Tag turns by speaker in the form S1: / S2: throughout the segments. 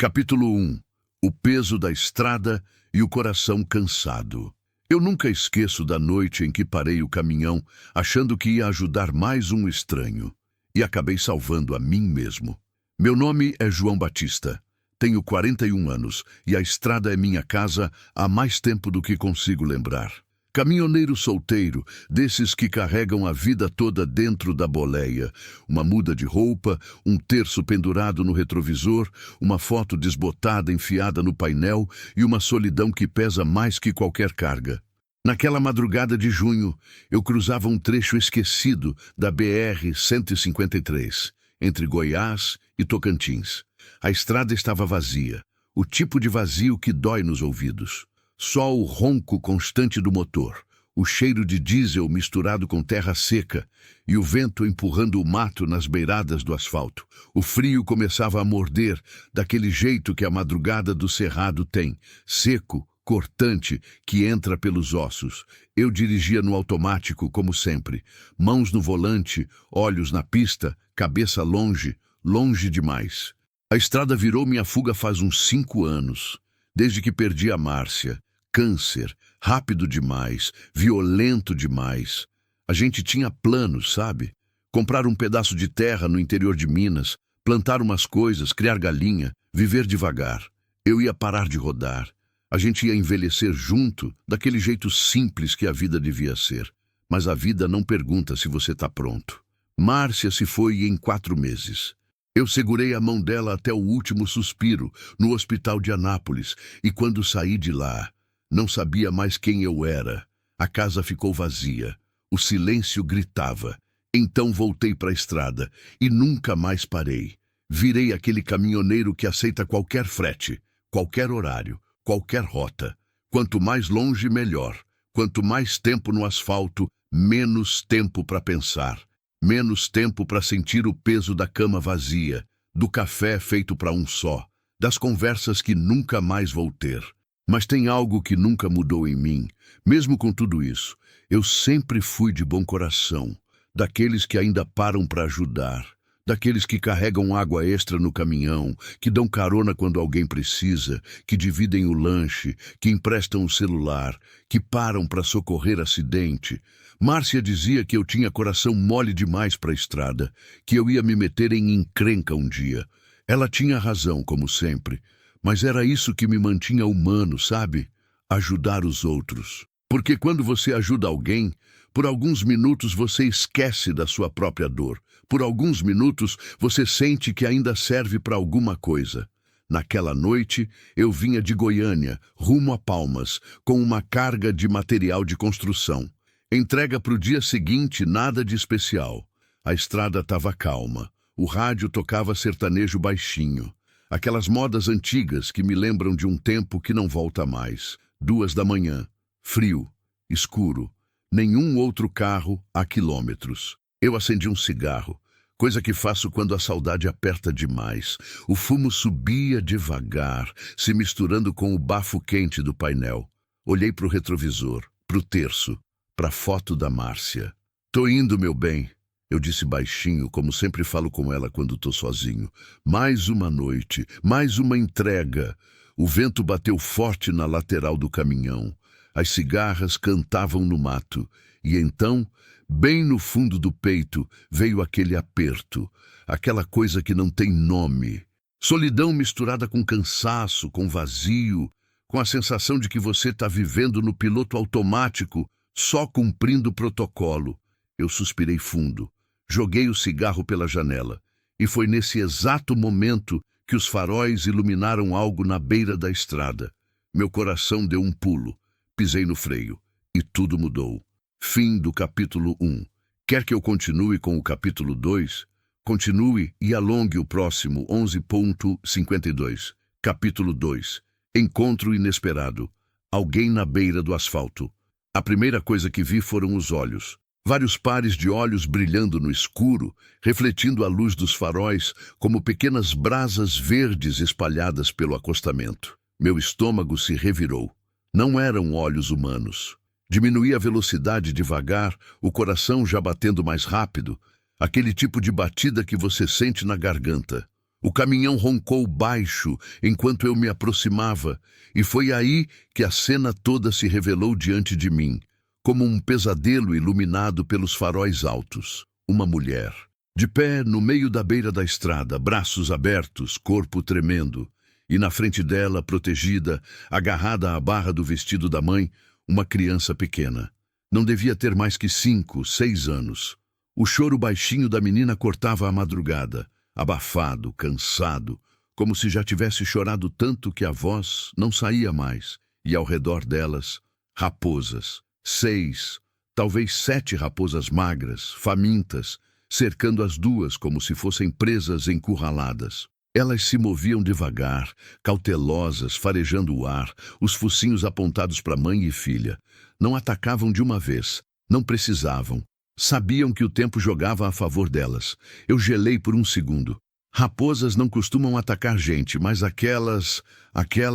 S1: Capítulo 1. O peso da estrada e o coração cansado. Eu nunca esqueço da noite em que parei o caminhão achando que ia ajudar mais um estranho. E acabei salvando a mim mesmo. Meu nome é João Batista. Tenho 41 anos e a estrada é minha casa há mais tempo do que consigo lembrar. Caminhoneiro solteiro, desses que carregam a vida toda dentro da boleia. Uma muda de roupa, um terço pendurado no retrovisor, uma foto desbotada enfiada no painel e uma solidão que pesa mais que qualquer carga. Naquela madrugada de junho, eu cruzava um trecho esquecido da BR-153, entre Goiás e Tocantins. A estrada estava vazia, o tipo de vazio que dói nos ouvidos. Só o ronco constante do motor, o cheiro de diesel misturado com terra seca e o vento empurrando o mato nas beiradas do asfalto. O frio começava a morder, daquele jeito que a madrugada do cerrado tem, seco, cortante, que entra pelos ossos. Eu dirigia no automático, como sempre, mãos no volante, olhos na pista, cabeça longe, longe demais. A estrada virou minha fuga faz uns 5 anos, desde que perdi a Márcia. Câncer, rápido demais, violento demais. A gente tinha planos, sabe? Comprar um pedaço de terra no interior de Minas, plantar umas coisas, criar galinha, viver devagar. Eu ia parar de rodar. A gente ia envelhecer junto, daquele jeito simples que a vida devia ser. Mas a vida não pergunta se você está pronto. Márcia se foi em 4 meses. Eu segurei a mão dela até o último suspiro, no hospital de Anápolis, e quando saí de lá, não sabia mais quem eu era. A casa ficou vazia. O silêncio gritava. Então voltei para a estrada e nunca mais parei. Virei aquele caminhoneiro que aceita qualquer frete, qualquer horário, qualquer rota. Quanto mais longe, melhor. Quanto mais tempo no asfalto, menos tempo para pensar. Menos tempo para sentir o peso da cama vazia, do café feito para um só, das conversas que nunca mais vou ter. Mas tem algo que nunca mudou em mim. Mesmo com tudo isso, eu sempre fui de bom coração, daqueles que ainda param para ajudar, daqueles que carregam água extra no caminhão, que dão carona quando alguém precisa, que dividem o lanche, que emprestam o celular, que param para socorrer acidente. Márcia dizia que eu tinha coração mole demais para a estrada, que eu ia me meter em encrenca um dia. Ela tinha razão, como sempre. Mas era isso que me mantinha humano, sabe? Ajudar os outros. Porque quando você ajuda alguém, por alguns minutos você esquece da sua própria dor. Por alguns minutos você sente que ainda serve para alguma coisa. Naquela noite, eu vinha de Goiânia, rumo a Palmas, com uma carga de material de construção. Entrega para o dia seguinte, nada de especial. A estrada estava calma. O rádio tocava sertanejo baixinho. Aquelas modas antigas que me lembram de um tempo que não volta mais. 2 da manhã, frio, escuro, nenhum outro carro a quilômetros. Eu acendi um cigarro, coisa que faço quando a saudade aperta demais. O fumo subia devagar, se misturando com o bafo quente do painel. Olhei para o retrovisor, para o terço, para a foto da Márcia. "Tô indo, meu bem", eu disse baixinho, como sempre falo com ela quando tô sozinho. Mais uma noite, mais uma entrega. O vento bateu forte na lateral do caminhão. As cigarras cantavam no mato. E então, bem no fundo do peito, veio aquele aperto. Aquela coisa que não tem nome. Solidão misturada com cansaço, com vazio, com a sensação de que você tá vivendo no piloto automático, só cumprindo o protocolo. Eu suspirei fundo. Joguei o cigarro pela janela, e foi nesse exato momento que os faróis iluminaram algo na beira da estrada. Meu coração deu um pulo, pisei no freio, e tudo mudou. Fim do capítulo 1. Quer que eu continue com o capítulo 2? Continue e alongue o próximo 11.52. Capítulo 2. Encontro inesperado. Alguém na beira do asfalto. A primeira coisa que vi foram os olhos. Vários pares de olhos brilhando no escuro, refletindo a luz dos faróis como pequenas brasas verdes espalhadas pelo acostamento. Meu estômago se revirou. Não eram olhos humanos. Diminuí a velocidade devagar, o coração já batendo mais rápido, aquele tipo de batida que você sente na garganta. O caminhão roncou baixo enquanto eu me aproximava, e foi aí que a cena toda se revelou diante de mim, como um pesadelo iluminado pelos faróis altos. Uma mulher, de pé no meio da beira da estrada, braços abertos, corpo tremendo, e na frente dela, protegida, agarrada à barra do vestido da mãe, uma criança pequena. Não devia ter mais que 5, 6 anos. O choro baixinho da menina cortava a madrugada, abafado, cansado, como se já tivesse chorado tanto que a voz não saía mais, e ao redor delas, raposas, 6, talvez 7 raposas magras, famintas, cercando as duas como se fossem presas encurraladas. Elas se moviam devagar, cautelosas, farejando o ar, os focinhos apontados para mãe e filha. Não atacavam de uma vez, não precisavam. Sabiam que o tempo jogava a favor delas. Eu gelei por um segundo. Raposas não costumam atacar gente, mas aquelas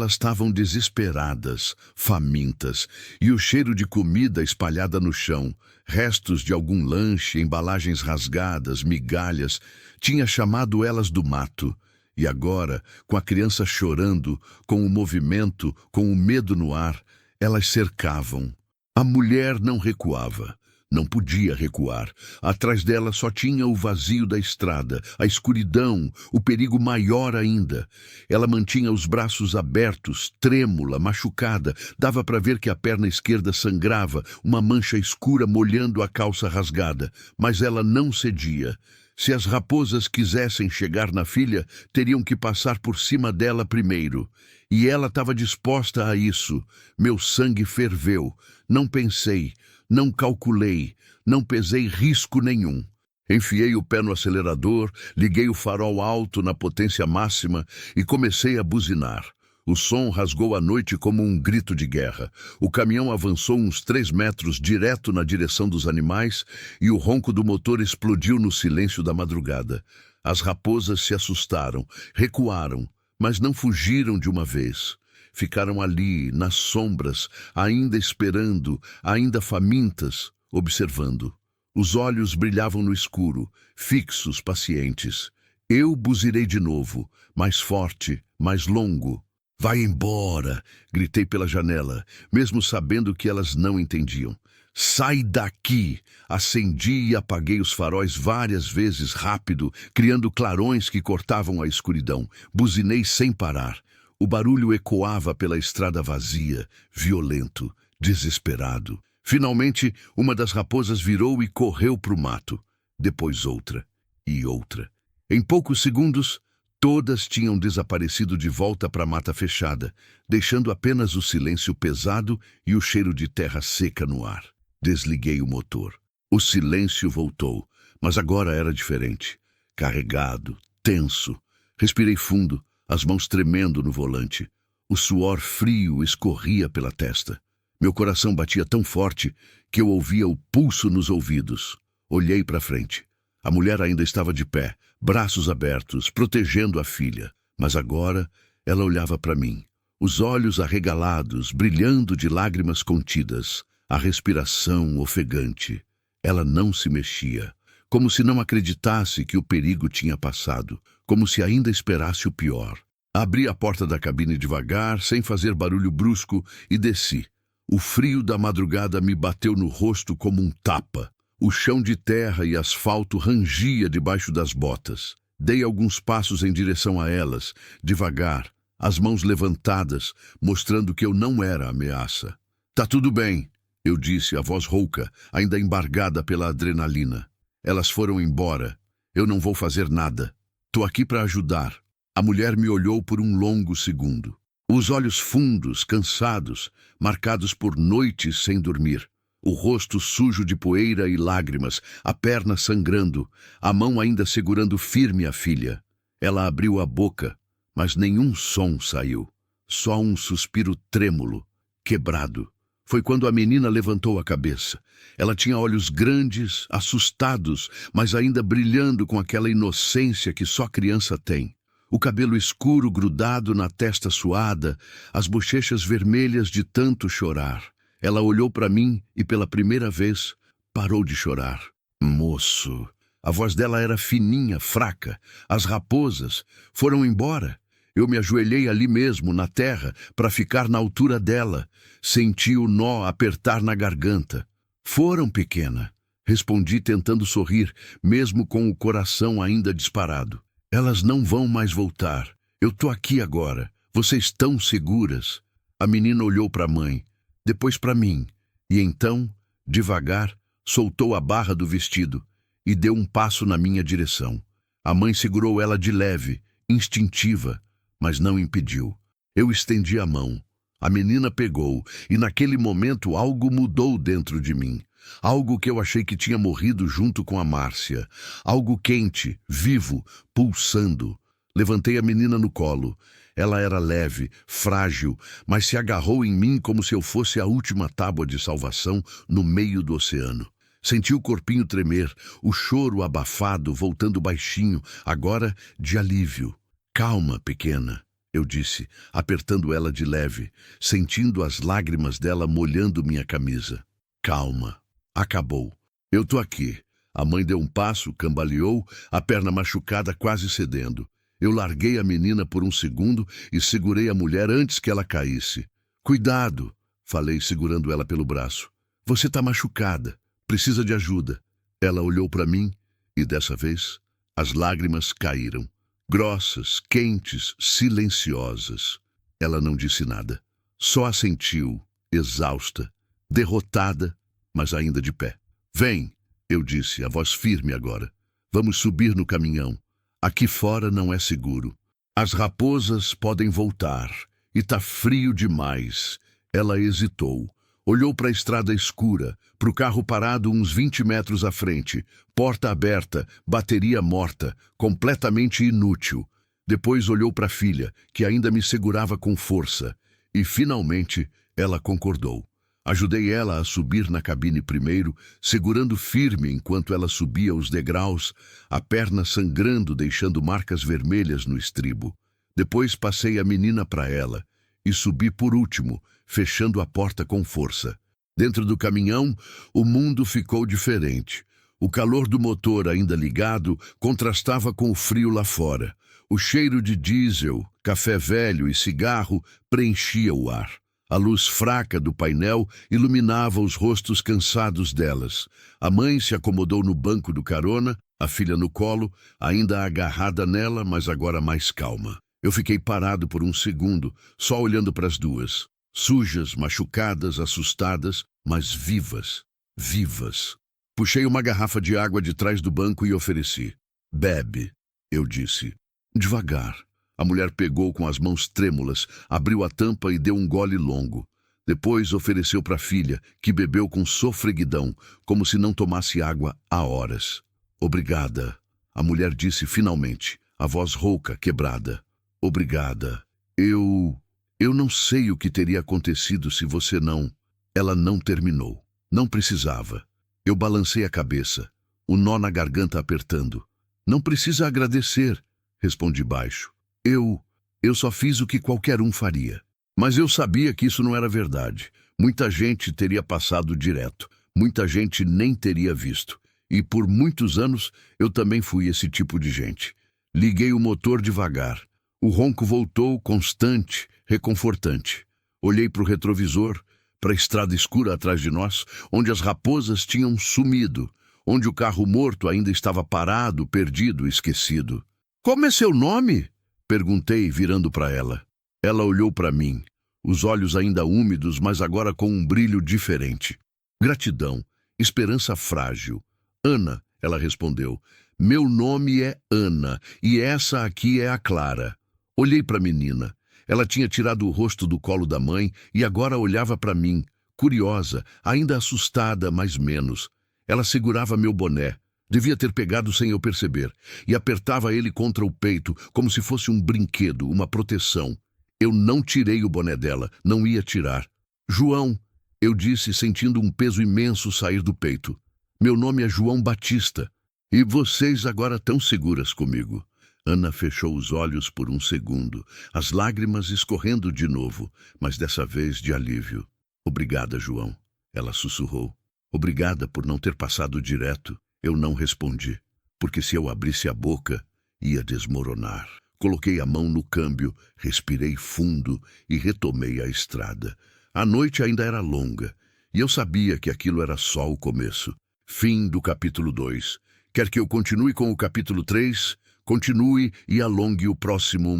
S1: estavam desesperadas, famintas, e o cheiro de comida espalhada no chão, restos de algum lanche, embalagens rasgadas, migalhas, tinha chamado elas do mato. E agora, com a criança chorando, com o movimento, com o medo no ar, elas cercavam. A mulher não recuava. Não podia recuar. Atrás dela só tinha o vazio da estrada, a escuridão, o perigo maior ainda. Ela mantinha os braços abertos, trêmula, machucada. Dava para ver que a perna esquerda sangrava, uma mancha escura molhando a calça rasgada. Mas ela não cedia. Se as raposas quisessem chegar na filha, teriam que passar por cima dela primeiro. E ela estava disposta a isso. Meu sangue ferveu. Não pensei. Não calculei, não pesei risco nenhum. Enfiei o pé no acelerador, liguei o farol alto na potência máxima e comecei a buzinar. O som rasgou a noite como um grito de guerra. O caminhão avançou uns 3 metros direto na direção dos animais e o ronco do motor explodiu no silêncio da madrugada. As raposas se assustaram, recuaram, mas não fugiram de uma vez. Ficaram ali, nas sombras, ainda esperando, ainda famintas, observando. Os olhos brilhavam no escuro, fixos, pacientes. Eu buzirei de novo, mais forte, mais longo. Vai embora! Gritei pela janela, mesmo sabendo que elas não entendiam. Sai daqui! Acendi e apaguei os faróis várias vezes rápido, criando clarões que cortavam a escuridão. Buzinei sem parar. O barulho ecoava pela estrada vazia, violento, desesperado. Finalmente, uma das raposas virou e correu para o mato. Depois outra e outra. Em poucos segundos, todas tinham desaparecido de volta para a mata fechada, deixando apenas o silêncio pesado e o cheiro de terra seca no ar. Desliguei o motor. O silêncio voltou, mas agora era diferente. Carregado, tenso. Respirei fundo. As mãos tremendo no volante. O suor frio escorria pela testa. Meu coração batia tão forte que eu ouvia o pulso nos ouvidos. Olhei para frente. A mulher ainda estava de pé, braços abertos, protegendo a filha. Mas agora ela olhava para mim. Os olhos arregalados, brilhando de lágrimas contidas. A respiração ofegante. Ela não se mexia. Como se não acreditasse que o perigo tinha passado, como se ainda esperasse o pior. Abri a porta da cabine devagar, sem fazer barulho brusco, e desci. O frio da madrugada me bateu no rosto como um tapa. O chão de terra e asfalto rangia debaixo das botas. Dei alguns passos em direção a elas, devagar, as mãos levantadas, mostrando que eu não era ameaça. Tá tudo bem, eu disse, a voz rouca, ainda embargada pela adrenalina. Elas foram embora. Eu não vou fazer nada. Tô aqui para ajudar. A mulher me olhou por um longo segundo. Os olhos fundos, cansados, marcados por noites sem dormir. O rosto sujo de poeira e lágrimas, a perna sangrando, a mão ainda segurando firme a filha. Ela abriu a boca, mas nenhum som saiu. Só um suspiro trêmulo, quebrado. Foi quando a menina levantou a cabeça. Ela tinha olhos grandes, assustados, mas ainda brilhando com aquela inocência que só criança tem. O cabelo escuro grudado na testa suada, as bochechas vermelhas de tanto chorar. Ela olhou para mim e, pela primeira vez, parou de chorar. Moço, A voz dela era fininha, fraca. As raposas foram embora. Eu me ajoelhei ali mesmo, na terra, para ficar na altura dela. Senti o nó apertar na garganta. Foram, pequena. Respondi tentando sorrir, mesmo com o coração ainda disparado. Elas não vão mais voltar. Eu tô aqui agora. Vocês estão seguras? A menina olhou para a mãe, depois para mim, e então, devagar, soltou a barra do vestido e deu um passo na minha direção. A mãe segurou ela de leve, instintiva, mas não impediu. Eu estendi a mão. A menina pegou, e naquele momento algo mudou dentro de mim. Algo que eu achei que tinha morrido junto com a Márcia. Algo quente, vivo, pulsando. Levantei a menina no colo. Ela era leve, frágil, mas se agarrou em mim como se eu fosse a última tábua de salvação no meio do oceano. Senti o corpinho tremer, o choro abafado, voltando baixinho, agora de alívio. Calma, pequena, eu disse, apertando ela de leve, sentindo as lágrimas dela molhando minha camisa. Calma. Acabou. Eu tô aqui. A mãe deu um passo, cambaleou, a perna machucada quase cedendo. Eu larguei a menina por um segundo e segurei a mulher antes que ela caísse. Cuidado, falei segurando ela pelo braço. Você tá machucada. Precisa de ajuda. Ela olhou para mim e, dessa vez, as lágrimas caíram. Grossas, quentes, silenciosas. Ela não disse nada. Só assentiu, exausta, derrotada, mas ainda de pé. Vem, eu disse, a voz firme agora. Vamos subir no caminhão. Aqui fora não é seguro. As raposas podem voltar. E tá frio demais. Ela hesitou. Olhou para a estrada escura, para o carro parado uns 20 metros à frente. Porta aberta, bateria morta, completamente inútil. Depois olhou para a filha, que ainda me segurava com força. E, finalmente, ela concordou. Ajudei ela a subir na cabine primeiro, segurando firme enquanto ela subia os degraus, a perna sangrando, deixando marcas vermelhas no estribo. Depois passei a menina para ela e subi por último, fechando a porta com força. Dentro do caminhão, o mundo ficou diferente. O calor do motor ainda ligado contrastava com o frio lá fora. O cheiro de diesel, café velho e cigarro preenchia o ar. A luz fraca do painel iluminava os rostos cansados delas. A mãe se acomodou no banco do carona, a filha no colo, ainda agarrada nela, mas agora mais calma. Eu fiquei parado por um segundo, só olhando para as duas. Sujas, machucadas, assustadas, mas vivas. Vivas. Puxei uma garrafa de água de trás do banco e ofereci. Bebe, eu disse. Devagar. A mulher pegou com as mãos trêmulas, abriu a tampa e deu um gole longo. Depois ofereceu para a filha, que bebeu com sofreguidão, como se não tomasse água há horas. Obrigada, a mulher disse finalmente, a voz rouca, quebrada. Obrigada. Eu não sei o que teria acontecido se você não... Ela não terminou. Não precisava. Eu balancei a cabeça, o nó na garganta apertando. Não precisa agradecer, respondi baixo. Eu só fiz o que qualquer um faria. Mas eu sabia que isso não era verdade. Muita gente teria passado direto. Muita gente nem teria visto. E por muitos anos eu também fui esse tipo de gente. Liguei o motor devagar. O ronco voltou constante, reconfortante. Olhei para o retrovisor, para a estrada escura atrás de nós, onde as raposas tinham sumido, onde o carro morto ainda estava parado, perdido, esquecido. Como é seu nome? Perguntei, virando para ela. Ela olhou para mim, os olhos ainda úmidos, mas agora com um brilho diferente. Gratidão, esperança frágil. Ana, ela respondeu. Meu nome é Ana, e essa aqui é a Clara. Olhei para a menina. Ela tinha tirado o rosto do colo da mãe e agora olhava para mim, curiosa, ainda assustada, mas menos. Ela segurava meu boné. Devia ter pegado sem eu perceber, e apertava ele contra o peito, como se fosse um brinquedo, uma proteção. Eu não tirei o boné dela, não ia tirar. João, eu disse, sentindo um peso imenso sair do peito. Meu nome é João Batista. E vocês agora tão seguras comigo. Ana fechou os olhos por um segundo, as lágrimas escorrendo de novo, mas dessa vez de alívio. Obrigada, João, ela sussurrou. Obrigada por não ter passado direto. Eu não respondi. porque se eu abrisse a boca, ia desmoronar. Coloquei a mão no câmbio, respirei fundo e retomei a estrada. A noite ainda era longa, e eu sabia que aquilo era só o começo. Fim do capítulo 2. Quer que eu continue com o capítulo 3? Continue e alongue o próximo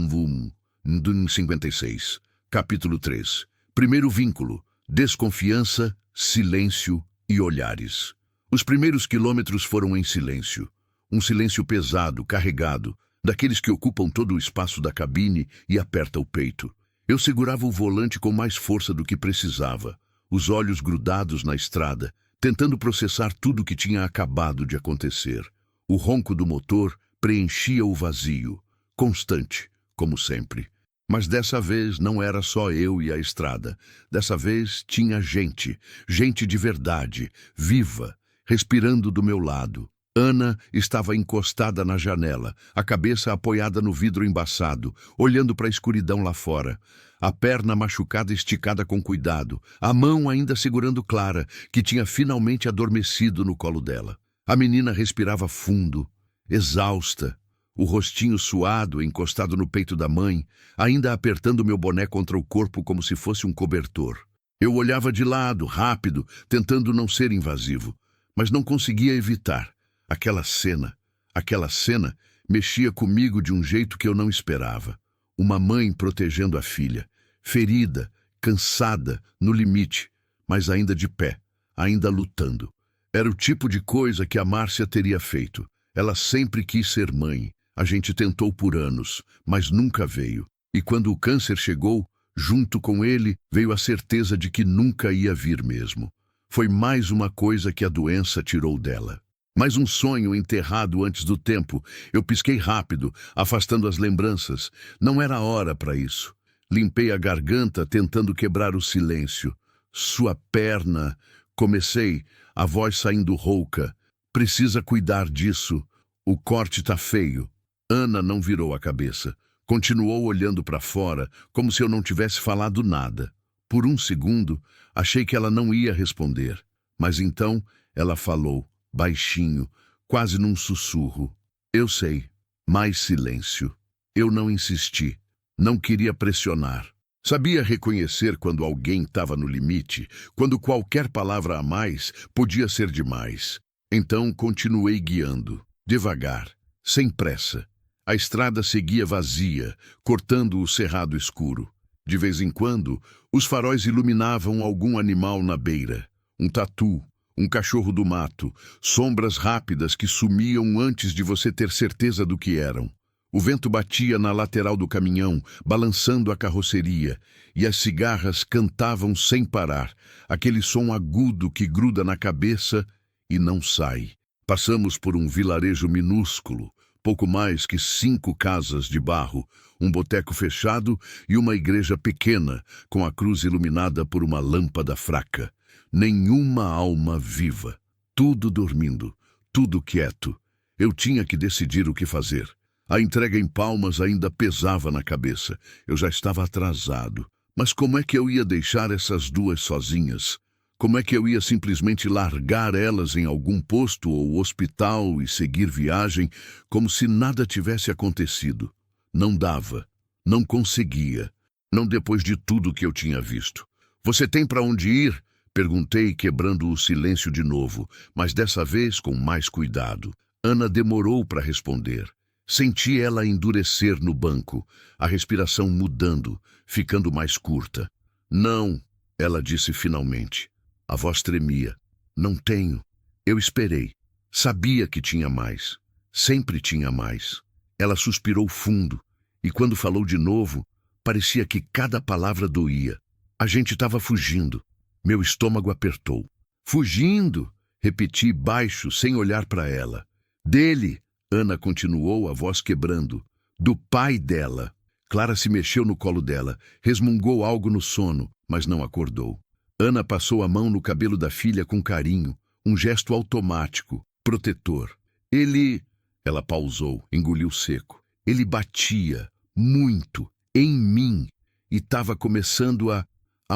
S1: do 56. Capítulo 3. Primeiro vínculo: desconfiança, silêncio e olhares. Os primeiros quilômetros foram em silêncio. Um silêncio pesado, carregado, daqueles que ocupam todo o espaço da cabine e aperta o peito. Eu segurava o volante com mais força do que precisava, os olhos grudados na estrada, tentando processar tudo o que tinha acabado de acontecer. O ronco do motor preenchia o vazio, constante, como sempre. Mas dessa vez não era só eu e a estrada. Dessa vez tinha gente, gente de verdade, viva, respirando do meu lado. Ana estava encostada na janela, a cabeça apoiada no vidro embaçado, olhando para a escuridão lá fora. A perna machucada esticada com cuidado, a mão ainda segurando Clara, que tinha finalmente adormecido no colo dela. A menina respirava fundo, exausta, o rostinho suado, encostado no peito da mãe, ainda apertando meu boné contra o corpo como se fosse um cobertor. Eu olhava de lado, rápido, tentando não ser invasivo, mas não conseguia evitar. Aquela cena mexia comigo de um jeito que eu não esperava. Uma mãe protegendo a filha, ferida, cansada, no limite, mas ainda de pé, ainda lutando. Era o tipo de coisa que a Márcia teria feito. Ela sempre quis ser mãe. A gente tentou por anos, mas nunca veio. E quando o câncer chegou, junto com ele veio a certeza de que nunca ia vir mesmo. Foi mais uma coisa que a doença tirou dela. Mais um sonho enterrado antes do tempo. Eu pisquei rápido, afastando as lembranças. Não era hora para isso. Limpei a garganta, tentando quebrar o silêncio. Sua perna... Comecei, a voz saindo rouca. Precisa cuidar disso. O corte tá feio. Ana não virou a cabeça. Continuou olhando para fora, como se eu não tivesse falado nada. Por um segundo, achei que ela não ia responder. Mas então, ela falou, baixinho, quase num sussurro. Eu sei. Mais silêncio. Eu não insisti. Não queria pressionar. Sabia reconhecer quando alguém estava no limite, quando qualquer palavra a mais podia ser demais. Então continuei guiando, devagar, sem pressa. A estrada seguia vazia, cortando o cerrado escuro. De vez em quando, os faróis iluminavam algum animal na beira. Um tatu, um cachorro do mato, sombras rápidas que sumiam antes de você ter certeza do que eram. O vento batia na lateral do caminhão, balançando a carroceria, e as cigarras cantavam sem parar, aquele som agudo que gruda na cabeça e não sai. Passamos por um vilarejo minúsculo, pouco mais que 5 casas de barro, um boteco fechado e uma igreja pequena, com a cruz iluminada por uma lâmpada fraca. Nenhuma alma viva. Tudo dormindo, tudo quieto. Eu tinha que decidir o que fazer. A entrega em Palmas ainda pesava na cabeça. Eu já estava atrasado. Mas como é que eu ia deixar essas duas sozinhas? Como é que eu ia simplesmente largar elas em algum posto ou hospital e seguir viagem como se nada tivesse acontecido? Não dava. Não conseguia. Não depois de tudo que eu tinha visto. Você tem para onde ir? Perguntei, quebrando o silêncio de novo, mas dessa vez com mais cuidado. Ana demorou para responder. Senti ela endurecer no banco, a respiração mudando, ficando mais curta. Não, ela disse finalmente. A voz tremia. Não tenho. Eu esperei. Sabia que tinha mais. Sempre tinha mais. Ela suspirou fundo, e quando falou de novo, parecia que cada palavra doía. A gente estava fugindo. Meu estômago apertou. Fugindo, repeti baixo, sem olhar para ela. Dele. Ana continuou, a voz quebrando. Do pai dela. Clara se mexeu no colo dela, resmungou algo no sono, mas não acordou. Ana passou a mão no cabelo da filha com carinho, um gesto automático, protetor. Ele... Ela pausou, engoliu seco. Ele batia, muito, em mim, e estava começando a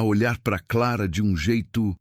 S1: olhar para Clara de um jeito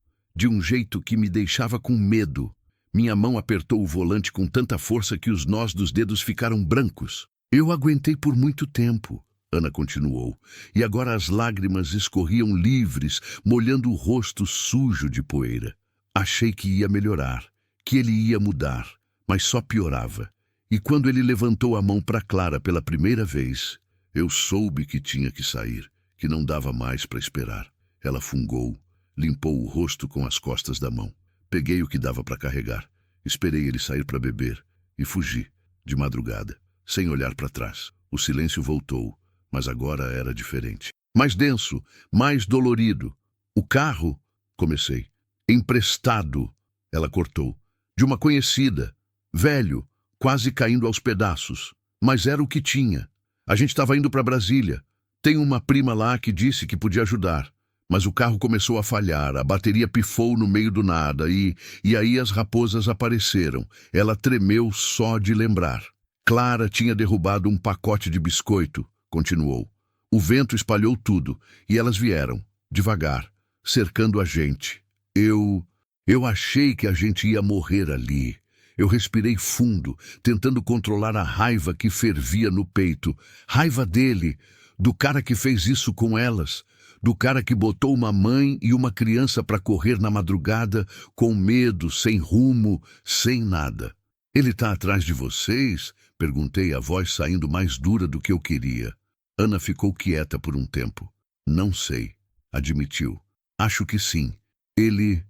S1: que me deixava com medo. Minha mão apertou o volante com tanta força que os nós dos dedos ficaram brancos. Eu aguentei por muito tempo, Ana continuou, e agora as lágrimas escorriam livres, molhando o rosto sujo de poeira. Achei que ia melhorar, que ele ia mudar, mas só piorava. E quando ele levantou a mão para Clara pela primeira vez, eu soube que tinha que sair, que não dava mais para esperar. Ela fungou, limpou o rosto com as costas da mão. Peguei o que dava para carregar, esperei ele sair para beber e fugi, de madrugada, sem olhar para trás. O silêncio voltou, mas agora era diferente. Mais denso, mais dolorido. O carro, comecei. Emprestado, ela cortou. De uma conhecida, velho, quase caindo aos pedaços. Mas era o que tinha. A gente estava indo para Brasília. Tem uma prima lá que disse que podia ajudar. Mas o carro começou a falhar, a bateria pifou no meio do nada e aí as raposas apareceram. Ela tremeu só de lembrar. Clara tinha derrubado um pacote de biscoito, continuou. O vento espalhou tudo e elas vieram, devagar, cercando a gente. Eu achei que a gente ia morrer ali. Eu respirei fundo, tentando controlar a raiva que fervia no peito. Raiva dele, do cara que fez isso com elas. Do cara que botou uma mãe e uma criança para correr na madrugada, com medo, sem rumo, sem nada. Ele tá atrás de vocês? Perguntei, a voz saindo mais dura do que eu queria. Ana ficou quieta por um tempo. Não sei, admitiu. Acho que sim. Ele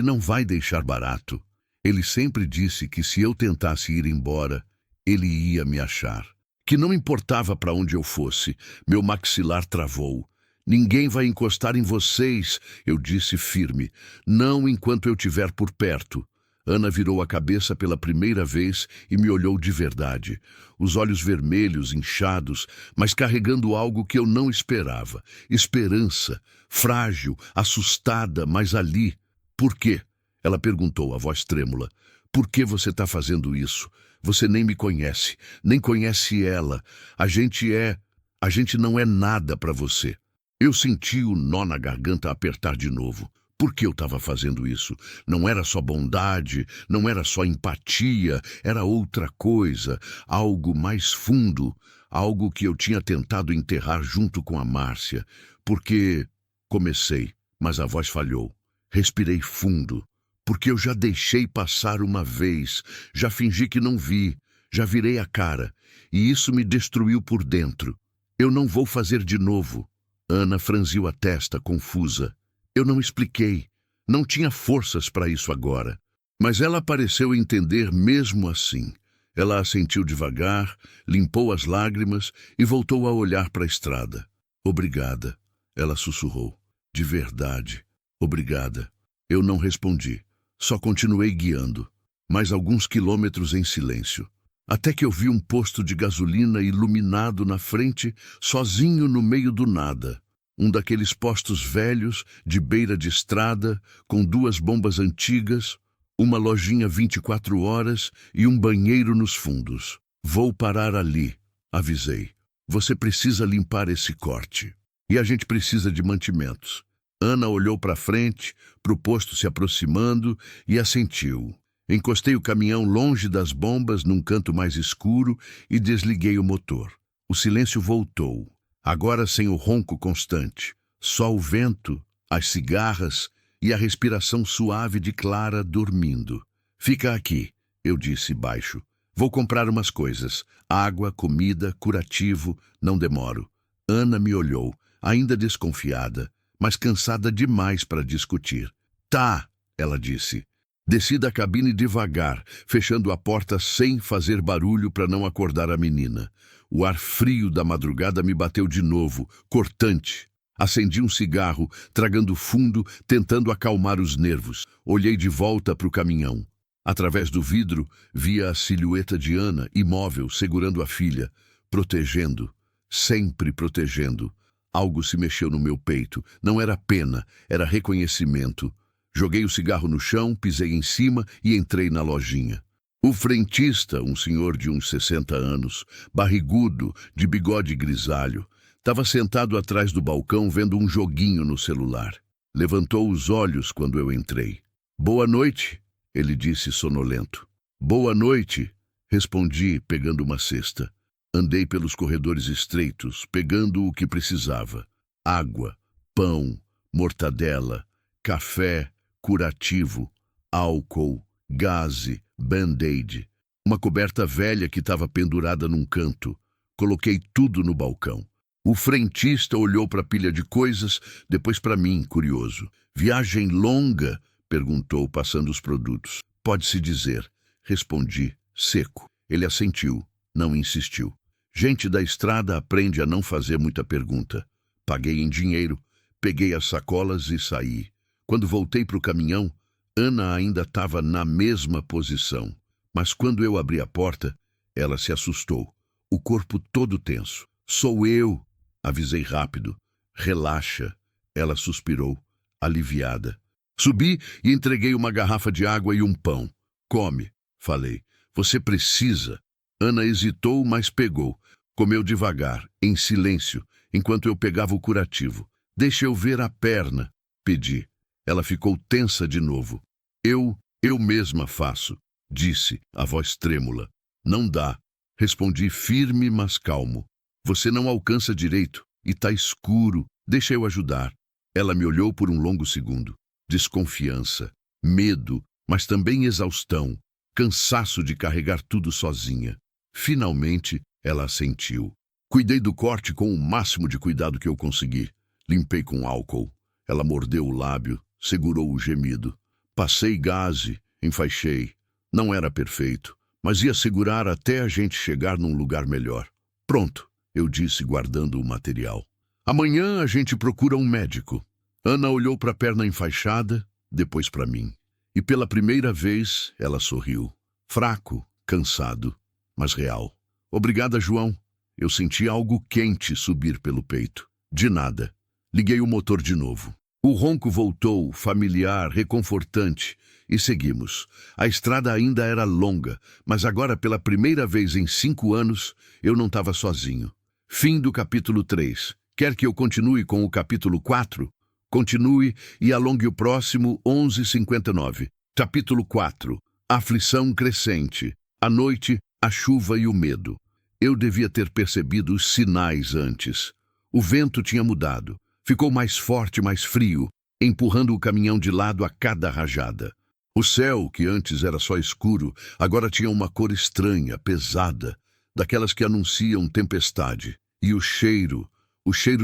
S1: não vai deixar barato. Ele sempre disse que se eu tentasse ir embora, ele ia me achar. Que não importava para onde eu fosse, meu maxilar travou. Ninguém vai encostar em vocês, eu disse firme. Não enquanto eu estiver por perto. Ana virou a cabeça pela primeira vez e me olhou de verdade. Os olhos vermelhos, inchados, mas carregando algo que eu não esperava. Esperança, frágil, assustada, mas ali. Por quê? Ela perguntou, a voz trêmula. Por que você está fazendo isso? Você nem me conhece, nem conhece ela. A gente não é nada para você. Eu senti o nó na garganta apertar de novo. Por que eu estava fazendo isso? Não era só bondade, não era só empatia, era outra coisa, algo mais fundo, algo que eu tinha tentado enterrar junto com a Márcia. Porque comecei, mas a voz falhou. Respirei fundo, porque eu já deixei passar uma vez, já fingi que não vi, já virei a cara, e isso me destruiu por dentro. Eu não vou fazer de novo. Ana franziu a testa, confusa. Eu não expliquei. Não tinha forças para isso agora. Mas ela pareceu entender mesmo assim. Ela assentiu devagar, limpou as lágrimas e voltou a olhar para a estrada. Obrigada, ela sussurrou. De verdade, obrigada. Eu não respondi. Só continuei guiando. Mais alguns quilômetros em silêncio. Até que eu vi um posto de gasolina iluminado na frente, sozinho no meio do nada. Um daqueles postos velhos, de beira de estrada, com 2 bombas antigas, uma lojinha 24 horas e um banheiro nos fundos. Vou parar ali, avisei. Você precisa limpar esse corte. E a gente precisa de mantimentos. Ana olhou para frente, para o posto se aproximando e assentiu. Encostei o caminhão longe das bombas, num canto mais escuro, e desliguei o motor. O silêncio voltou, agora sem o ronco constante. Só o vento, as cigarras e a respiração suave de Clara dormindo. Fica aqui, eu disse baixo. Vou comprar umas coisas. Água, comida, curativo, não demoro. Ana me olhou, ainda desconfiada, mas cansada demais para discutir. Tá, ela disse. Desci da cabine devagar, fechando a porta sem fazer barulho para não acordar a menina. O ar frio da madrugada me bateu de novo, cortante. Acendi um cigarro, tragando fundo, tentando acalmar os nervos. Olhei de volta para o caminhão. Através do vidro, via a silhueta de Ana, imóvel, segurando a filha, protegendo, sempre protegendo. Algo se mexeu no meu peito. Não era pena, era reconhecimento. Joguei o cigarro no chão, pisei em cima e entrei na lojinha. O frentista, um senhor de uns 60 anos, barrigudo, de bigode grisalho, estava sentado atrás do balcão vendo um joguinho no celular. Levantou os olhos quando eu entrei. Boa noite, ele disse sonolento. Boa noite, respondi, pegando uma cesta. Andei pelos corredores estreitos, pegando o que precisava. Água, pão, mortadela, café, curativo, álcool, gaze, band-aid. Uma coberta velha que estava pendurada num canto. Coloquei tudo no balcão. O frentista olhou para a pilha de coisas, depois para mim, curioso. Viagem longa? Perguntou, passando os produtos. Pode-se dizer. Respondi, seco. Ele assentiu, não insistiu. Gente da estrada aprende a não fazer muita pergunta. Paguei em dinheiro, peguei as sacolas e saí. Quando voltei para o caminhão, Ana ainda estava na mesma posição. Mas quando eu abri a porta, ela se assustou. O corpo todo tenso. Sou eu, avisei rápido. Relaxa. Ela suspirou, aliviada. Subi e entreguei uma garrafa de água e um pão. Come, falei. Você precisa. Ana hesitou, mas pegou. Comeu devagar, em silêncio, enquanto eu pegava o curativo. Deixa eu ver a perna, pedi. Ela ficou tensa de novo. Eu mesma faço, disse, a voz trêmula. Não dá, respondi firme, mas calmo. Você não alcança direito e tá escuro. Deixa eu ajudar. Ela me olhou por um longo segundo. Desconfiança, medo, mas também exaustão, cansaço de carregar tudo sozinha. Finalmente, ela assentiu. Cuidei do corte com o máximo de cuidado que eu consegui. Limpei com álcool. Ela mordeu o lábio, segurou o gemido. Passei gaze, enfaixei. Não era perfeito, mas ia segurar até a gente chegar num lugar melhor. Pronto, eu disse, guardando o material. Amanhã a gente procura um médico. Ana olhou para a perna enfaixada, depois para mim. E pela primeira vez ela sorriu. Fraco, cansado, mas real. Obrigada, João. Eu senti algo quente subir pelo peito. De nada. Liguei o motor de novo. O ronco voltou, familiar, reconfortante, e seguimos. A estrada ainda era longa, mas agora, pela primeira vez em 5 anos, eu não estava sozinho. Fim do capítulo 3. Quer que eu continue com o capítulo 4? Continue e alongue o próximo 11:59. Capítulo 4. Aflição crescente. A noite, a chuva e o medo. Eu devia ter percebido os sinais antes. O vento tinha mudado. Ficou mais forte, mais frio, empurrando o caminhão de lado a cada rajada. O céu, que antes era só escuro, agora tinha uma cor estranha, pesada, daquelas que anunciam tempestade. E o cheiro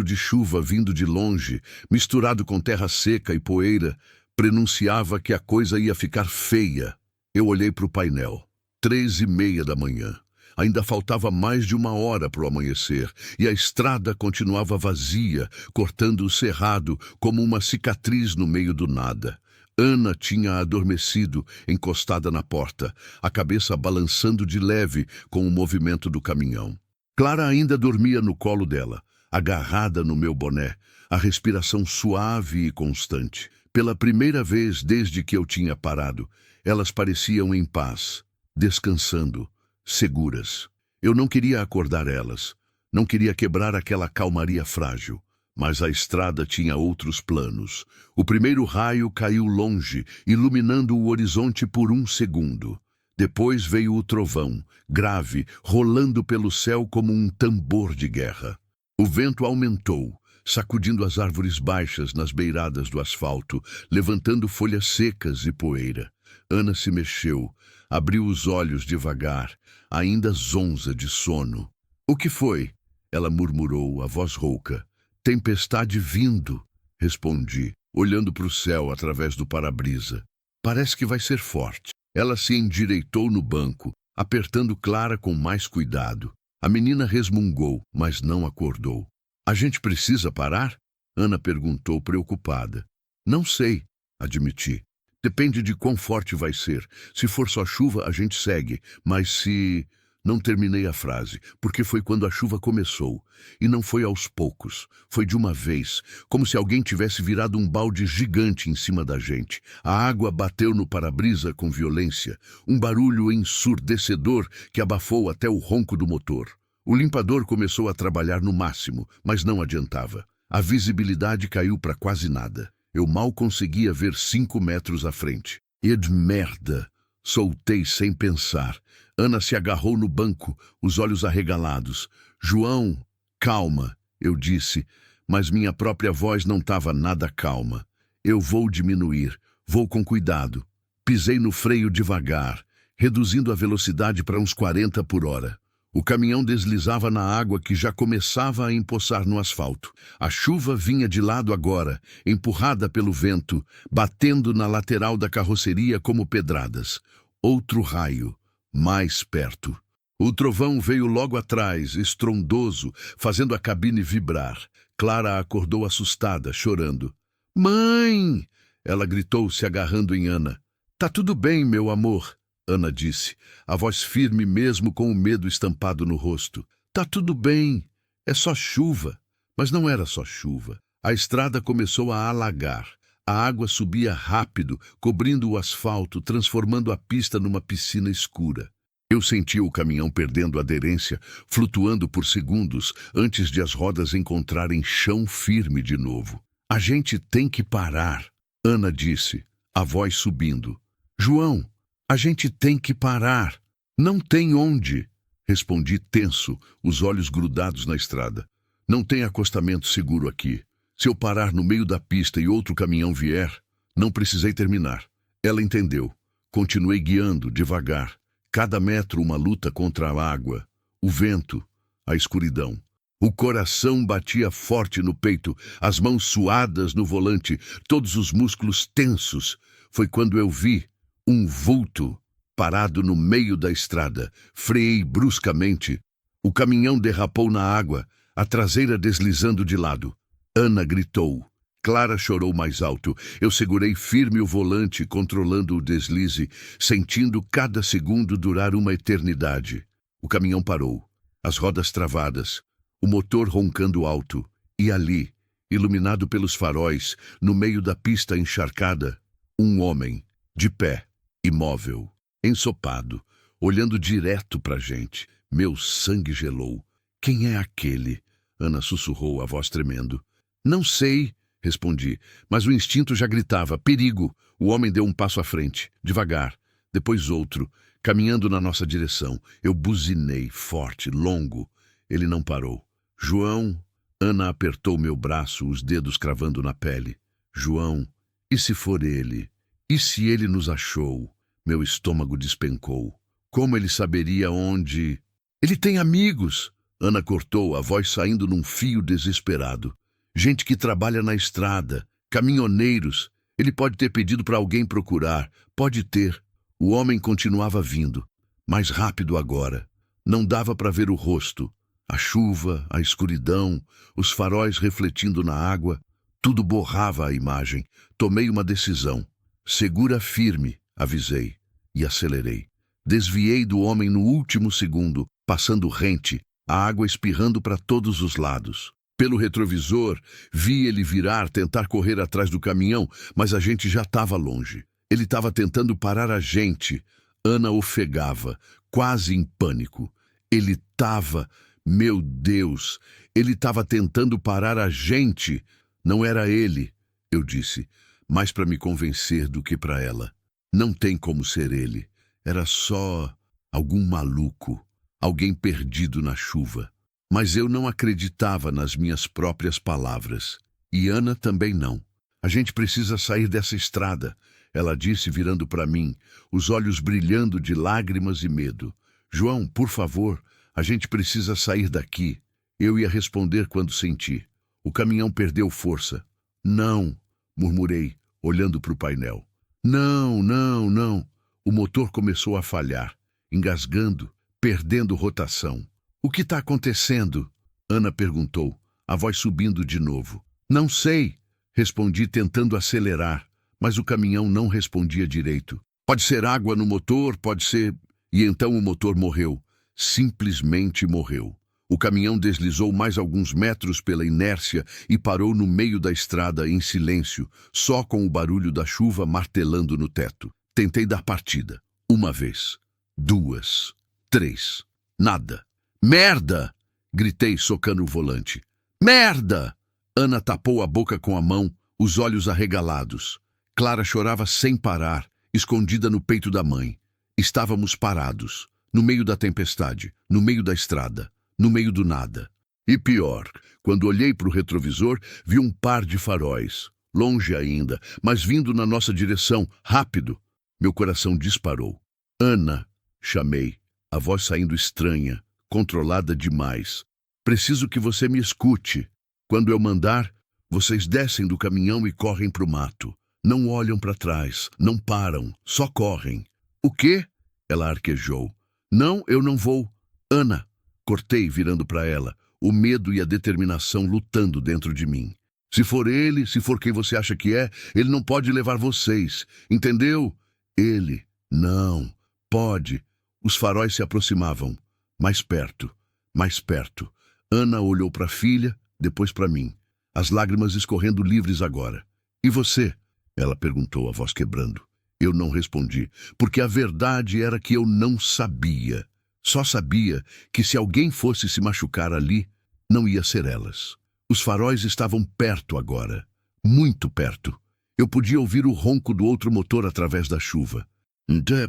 S1: de chuva vindo de longe, misturado com terra seca e poeira, prenunciava que a coisa ia ficar feia. Eu olhei para o painel. 3:30 da manhã. Ainda faltava mais de 1 hora para o amanhecer, e a estrada continuava vazia, cortando o cerrado como uma cicatriz no meio do nada. Ana tinha adormecido, encostada na porta, a cabeça balançando de leve com o movimento do caminhão. Clara ainda dormia no colo dela, agarrada no meu boné, a respiração suave e constante. Pela primeira vez desde que eu tinha parado, elas pareciam em paz, descansando, seguras. Eu não queria acordar elas, não queria quebrar aquela calmaria frágil, mas a estrada tinha outros planos. O primeiro raio caiu longe, iluminando o horizonte por 1 segundo. Depois veio o trovão, grave, rolando pelo céu como um tambor de guerra. O vento aumentou, sacudindo as árvores baixas nas beiradas do asfalto, levantando folhas secas e poeira. Ana se mexeu, abriu os olhos devagar, ainda zonza de sono. O que foi? Ela murmurou, a voz rouca. Tempestade vindo, respondi, olhando para o céu através do para-brisa. Parece que vai ser forte. Ela se endireitou no banco, apertando Clara com mais cuidado. A menina resmungou, mas não acordou. A gente precisa parar? Ana perguntou, preocupada. Não sei, admiti. Depende de quão forte vai ser. Se for só chuva, a gente segue. Mas se... Não terminei a frase, porque foi quando a chuva começou. E não foi aos poucos. Foi de uma vez, como se alguém tivesse virado um balde gigante em cima da gente. A água bateu no para-brisa com violência. Um barulho ensurdecedor que abafou até o ronco do motor. O limpador começou a trabalhar no máximo, mas não adiantava. A visibilidade caiu para quase nada. Eu mal conseguia ver 5 metros à frente. Merda! Soltei sem pensar. Ana se agarrou no banco, os olhos arregalados. João, calma, eu disse, mas minha própria voz não estava nada calma. Eu vou diminuir, vou com cuidado. Pisei no freio devagar, reduzindo a velocidade para uns 40 por hora. O caminhão deslizava na água que já começava a empoçar no asfalto. A chuva vinha de lado agora, empurrada pelo vento, batendo na lateral da carroceria como pedradas. Outro raio, mais perto. O trovão veio logo atrás, estrondoso, fazendo a cabine vibrar. Clara acordou assustada, chorando. Mãe! Ela gritou, se agarrando em Ana. Tá tudo bem, meu amor, Ana disse, a voz firme mesmo com o medo estampado no rosto. Tá tudo bem, é só chuva. Mas não era só chuva. A estrada começou a alagar. A água subia rápido, cobrindo o asfalto, transformando a pista numa piscina escura. Eu sentia o caminhão perdendo aderência, flutuando por segundos, antes de as rodas encontrarem chão firme de novo. A gente tem que parar, Ana disse, a voz subindo. João, a gente tem que parar. Não tem onde, respondi tenso, os olhos grudados na estrada. Não tem acostamento seguro aqui. Se eu parar no meio da pista e outro caminhão vier, não precisei terminar. Ela entendeu. Continuei guiando, devagar. Cada metro uma luta contra a água, o vento, a escuridão. O coração batia forte no peito, as mãos suadas no volante, todos os músculos tensos. Foi quando eu vi um vulto parado no meio da estrada. Freiei bruscamente. O caminhão derrapou na água, a traseira deslizando de lado. Ana gritou. Clara chorou mais alto. Eu segurei firme o volante, controlando o deslize, sentindo cada segundo durar uma eternidade. O caminhão parou, as rodas travadas, o motor roncando alto. E ali, iluminado pelos faróis, no meio da pista encharcada, um homem, de pé, imóvel, ensopado, olhando direto pra gente. Meu sangue gelou. Quem é aquele? Ana sussurrou, a voz tremendo. Não sei, respondi, mas o instinto já gritava. Perigo! O homem deu um passo à frente, devagar, depois outro, caminhando na nossa direção. Eu buzinei, forte, longo. Ele não parou. João! Ana apertou meu braço, os dedos cravando na pele. João, e se for ele? E se ele nos achou? Meu estômago despencou. Como ele saberia onde... Ele tem amigos! Ana cortou, a voz saindo num fio desesperado. Gente que trabalha na estrada, caminhoneiros. Ele pode ter pedido para alguém procurar. Pode ter. O homem continuava vindo. Mais rápido agora. Não dava para ver o rosto. A chuva, a escuridão, os faróis refletindo na água. Tudo borrava a imagem. Tomei uma decisão. Segura firme, avisei. E acelerei. Desviei do homem no último segundo, passando rente, a água espirrando para todos os lados. Pelo retrovisor, vi ele virar, tentar correr atrás do caminhão, mas a gente já estava longe. Ele estava tentando parar a gente. Ana ofegava, quase em pânico. Ele estava... Meu Deus! Ele estava tentando parar a gente. Não era ele, eu disse, mais para me convencer do que para ela. Não tem como ser ele. Era só algum maluco, alguém perdido na chuva. Mas eu não acreditava nas minhas próprias palavras. E Ana também não. A gente precisa sair dessa estrada, ela disse virando para mim, os olhos brilhando de lágrimas e medo. João, por favor, a gente precisa sair daqui. Eu ia responder quando senti. O caminhão perdeu força. Não, murmurei, olhando para o painel. Não, não, não. O motor começou a falhar, engasgando, perdendo rotação. O que está acontecendo? Ana perguntou, a voz subindo de novo. Não sei, respondi tentando acelerar, mas o caminhão não respondia direito. Pode ser água no motor, pode ser... E então o motor morreu. Simplesmente morreu. O caminhão deslizou mais alguns metros pela inércia e parou no meio da estrada em silêncio, só com o barulho da chuva martelando no teto. Tentei dar partida. Uma vez, duas, três. Nada. Merda! Gritei, socando o volante. Merda! Ana tapou a boca com a mão, os olhos arregalados. Clara chorava sem parar. escondida no peito da mãe. Estávamos parados, no meio da tempestade, no meio da estrada, no meio do nada. E pior, quando olhei para o retrovisor, vi um par de faróis, longe ainda, mas vindo na nossa direção, rápido. Meu coração disparou. Ana, chamei, a voz saindo estranha, controlada demais. Preciso que você me escute. Quando eu mandar, vocês descem do caminhão e correm para o mato. Não olham para trás, não param, só correm. O quê? Ela arquejou. Não, eu não vou. Ana, cortei virando para ela, o medo e a determinação lutando dentro de mim. Se for ele, se for quem você acha que é, ele não pode levar vocês, entendeu? Ele, não, pode. Os faróis se aproximavam, mais perto, mais perto. Ana olhou para a filha, depois para mim, as lágrimas escorrendo livres agora. E você? Ela perguntou, a voz quebrando. Eu não respondi, porque a verdade era que eu não sabia. Só sabia que se alguém fosse se machucar ali, não ia ser elas. Os faróis estavam perto agora, muito perto. Eu podia ouvir o ronco do outro motor através da chuva.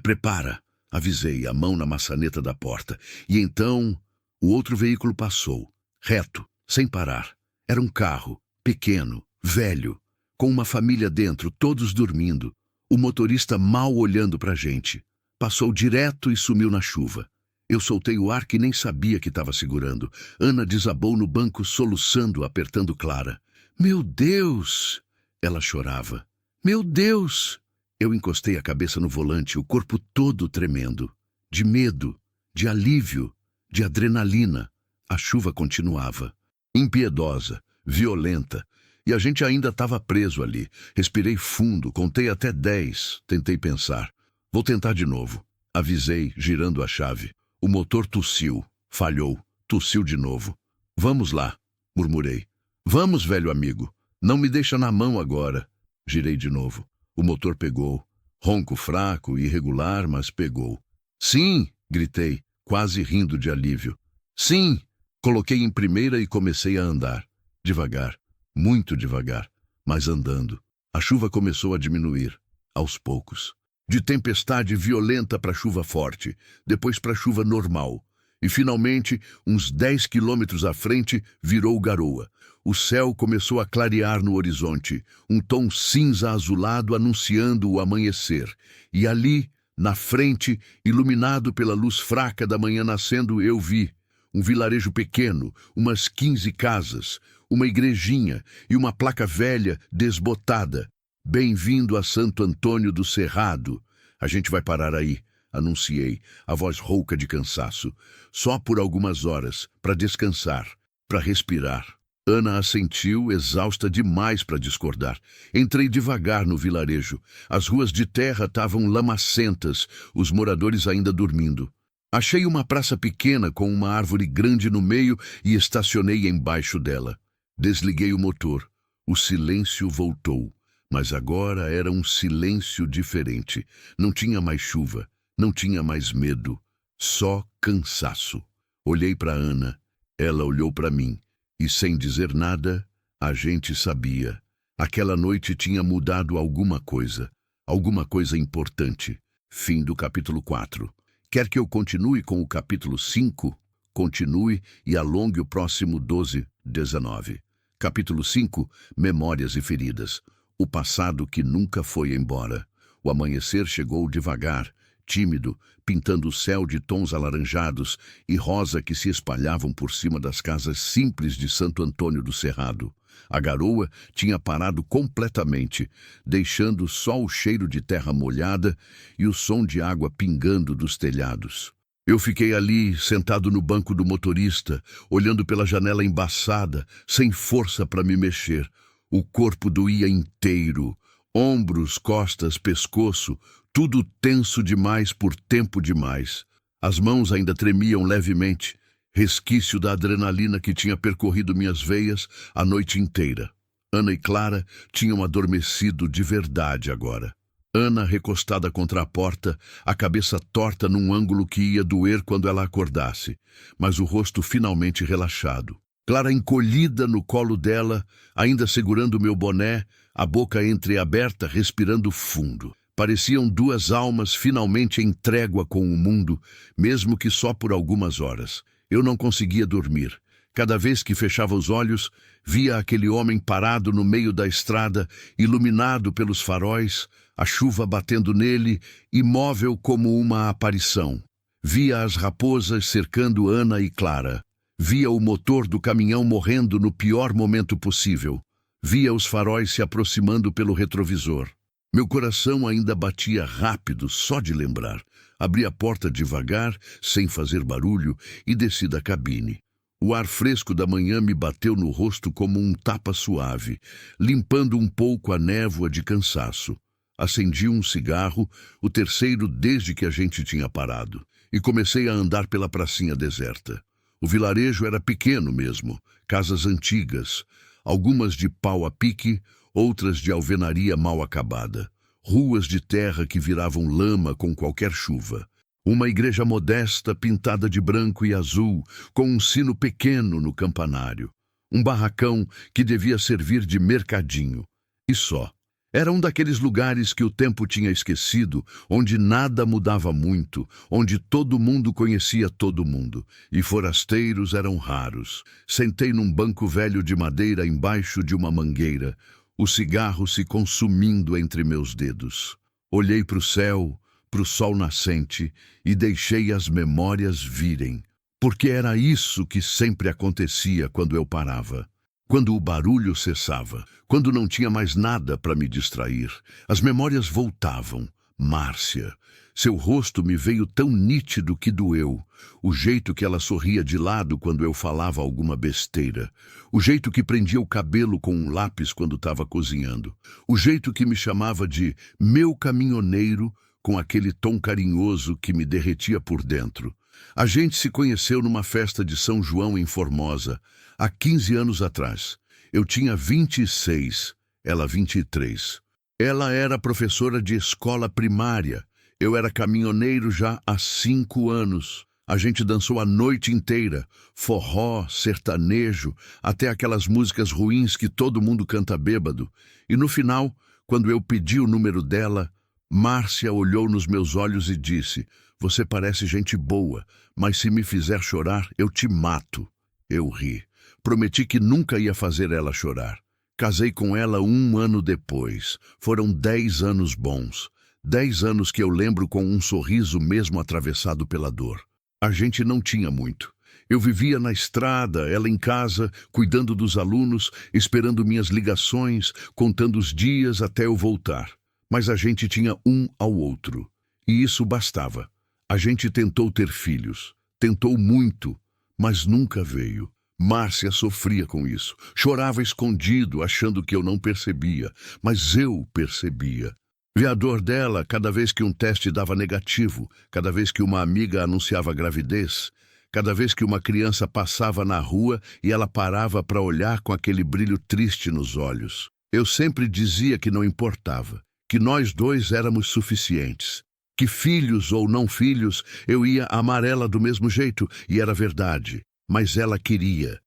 S1: Prepara, avisei, a mão na maçaneta da porta. E então, o outro veículo passou, reto, sem parar. Era um carro, pequeno, velho, com uma família dentro, todos dormindo. O motorista mal olhando para a gente. Passou direto e sumiu na chuva. Eu soltei o ar que nem sabia que estava segurando. Ana desabou no banco, soluçando, apertando Clara. Meu Deus! Ela chorava. Meu Deus! Eu encostei a cabeça no volante, o corpo todo tremendo. De medo, de alívio, de adrenalina. A chuva continuava. Impiedosa, violenta. E a gente ainda estava preso ali. Respirei fundo, contei até 10. Tentei pensar. Vou tentar de novo. Avisei, girando a chave. O motor tossiu, falhou, tossiu de novo. Vamos lá, murmurei. Vamos, velho amigo. Não me deixa na mão agora. Girei de novo. O motor pegou. Ronco fraco, irregular, mas pegou. Sim, gritei, quase rindo de alívio. Sim! Coloquei em primeira e comecei a andar. Devagar, muito devagar, mas andando. A chuva começou a diminuir, aos poucos. De tempestade violenta para chuva forte, depois para chuva normal. E finalmente, uns 10 quilômetros à frente, virou garoa. O céu começou a clarear no horizonte, um tom cinza azulado anunciando o amanhecer. E ali, na frente, iluminado pela luz fraca da manhã nascendo, eu vi um vilarejo pequeno, umas 15 casas, uma igrejinha e uma placa velha desbotada. Bem-vindo a Santo Antônio do Cerrado. A gente vai parar aí, anunciei, a voz rouca de cansaço. Só por algumas horas, para descansar, para respirar. Ana assentiu, exausta demais para discordar. Entrei devagar no vilarejo. As ruas de terra estavam lamacentas, os moradores ainda dormindo. Achei uma praça pequena com uma árvore grande no meio e estacionei embaixo dela. Desliguei o motor. O silêncio voltou. Mas agora era um silêncio diferente. Não tinha mais chuva, não tinha mais medo, só cansaço. Olhei para Ana, ela olhou para mim, e sem dizer nada, a gente sabia. Aquela noite tinha mudado alguma coisa importante. Fim do capítulo 4. Quer que eu continue com o capítulo 5? Continue e alongue o próximo 12, 19. Capítulo 5, Memórias e Feridas. O passado que nunca foi embora. O amanhecer chegou devagar, tímido, pintando o céu de tons alaranjados e rosa que se espalhavam por cima das casas simples de Santo Antônio do Cerrado. A garoa tinha parado completamente, deixando só o cheiro de terra molhada e o som de água pingando dos telhados. Eu fiquei ali, sentado no banco do motorista, olhando pela janela embaçada, sem força para me mexer. O corpo doía inteiro, ombros, costas, pescoço, tudo tenso demais por tempo demais. As mãos ainda tremiam levemente, resquício da adrenalina que tinha percorrido minhas veias a noite inteira. Ana e Clara tinham adormecido de verdade agora. Ana recostada contra a porta, a cabeça torta num ângulo que ia doer quando ela acordasse, mas o rosto finalmente relaxado. Clara encolhida no colo dela, ainda segurando meu boné, a boca entreaberta, respirando fundo. Pareciam duas almas finalmente em trégua com o mundo, mesmo que só por algumas horas. Eu não conseguia dormir. Cada vez que fechava os olhos, via aquele homem parado no meio da estrada, iluminado pelos faróis, a chuva batendo nele, imóvel como uma aparição. Via as raposas cercando Ana e Clara. Via o motor do caminhão morrendo no pior momento possível. Via os faróis se aproximando pelo retrovisor. Meu coração ainda batia rápido só de lembrar. Abri a porta devagar, sem fazer barulho, e desci da cabine. O ar fresco da manhã me bateu no rosto como um tapa suave, limpando um pouco a névoa de cansaço. Acendi um cigarro, o terceiro desde que a gente tinha parado, e comecei a andar pela pracinha deserta. O vilarejo era pequeno mesmo, casas antigas, algumas de pau a pique, outras de alvenaria mal acabada, ruas de terra que viravam lama com qualquer chuva. Uma igreja modesta pintada de branco e azul, com um sino pequeno no campanário. Um barracão que devia servir de mercadinho. E só. Era um daqueles lugares que o tempo tinha esquecido, onde nada mudava muito, onde todo mundo conhecia todo mundo, e forasteiros eram raros. Sentei num banco velho de madeira embaixo de uma mangueira, o cigarro se consumindo entre meus dedos. Olhei para o céu, para o sol nascente, e deixei as memórias virem. Porque era isso que sempre acontecia quando eu parava. Quando o barulho cessava, quando não tinha mais nada para me distrair, as memórias voltavam. Márcia. Seu rosto me veio tão nítido que doeu. O jeito que ela sorria de lado quando eu falava alguma besteira. O jeito que prendia o cabelo com um lápis quando estava cozinhando. O jeito que me chamava de meu caminhoneiro, com aquele tom carinhoso que me derretia por dentro. A gente se conheceu numa festa de São João em Formosa, há 15 anos atrás. Eu tinha 26, ela 23. Ela era professora de escola primária. Eu era caminhoneiro já há 5 anos. A gente dançou a noite inteira, forró, sertanejo, até aquelas músicas ruins que todo mundo canta bêbado. E no final, quando eu pedi o número dela, Márcia olhou nos meus olhos e disse: "Você parece gente boa, mas se me fizer chorar, eu te mato." Eu ri. Prometi que nunca ia fazer ela chorar. Casei com ela 1 ano depois. Foram 10 anos bons. 10 anos que eu lembro com um sorriso mesmo atravessado pela dor. A gente não tinha muito. Eu vivia na estrada, ela em casa, cuidando dos alunos, esperando minhas ligações, contando os dias até eu voltar. Mas a gente tinha um ao outro. E isso bastava. A gente tentou ter filhos. Tentou muito, mas nunca veio. Márcia sofria com isso. Chorava escondido, achando que eu não percebia. Mas eu percebia. Vi a dor dela cada vez que um teste dava negativo, cada vez que uma amiga anunciava gravidez, cada vez que uma criança passava na rua e ela parava para olhar com aquele brilho triste nos olhos. Eu sempre dizia que não importava, que nós dois éramos suficientes, que filhos ou não filhos, eu ia amar ela do mesmo jeito, e era verdade. Mas ela queria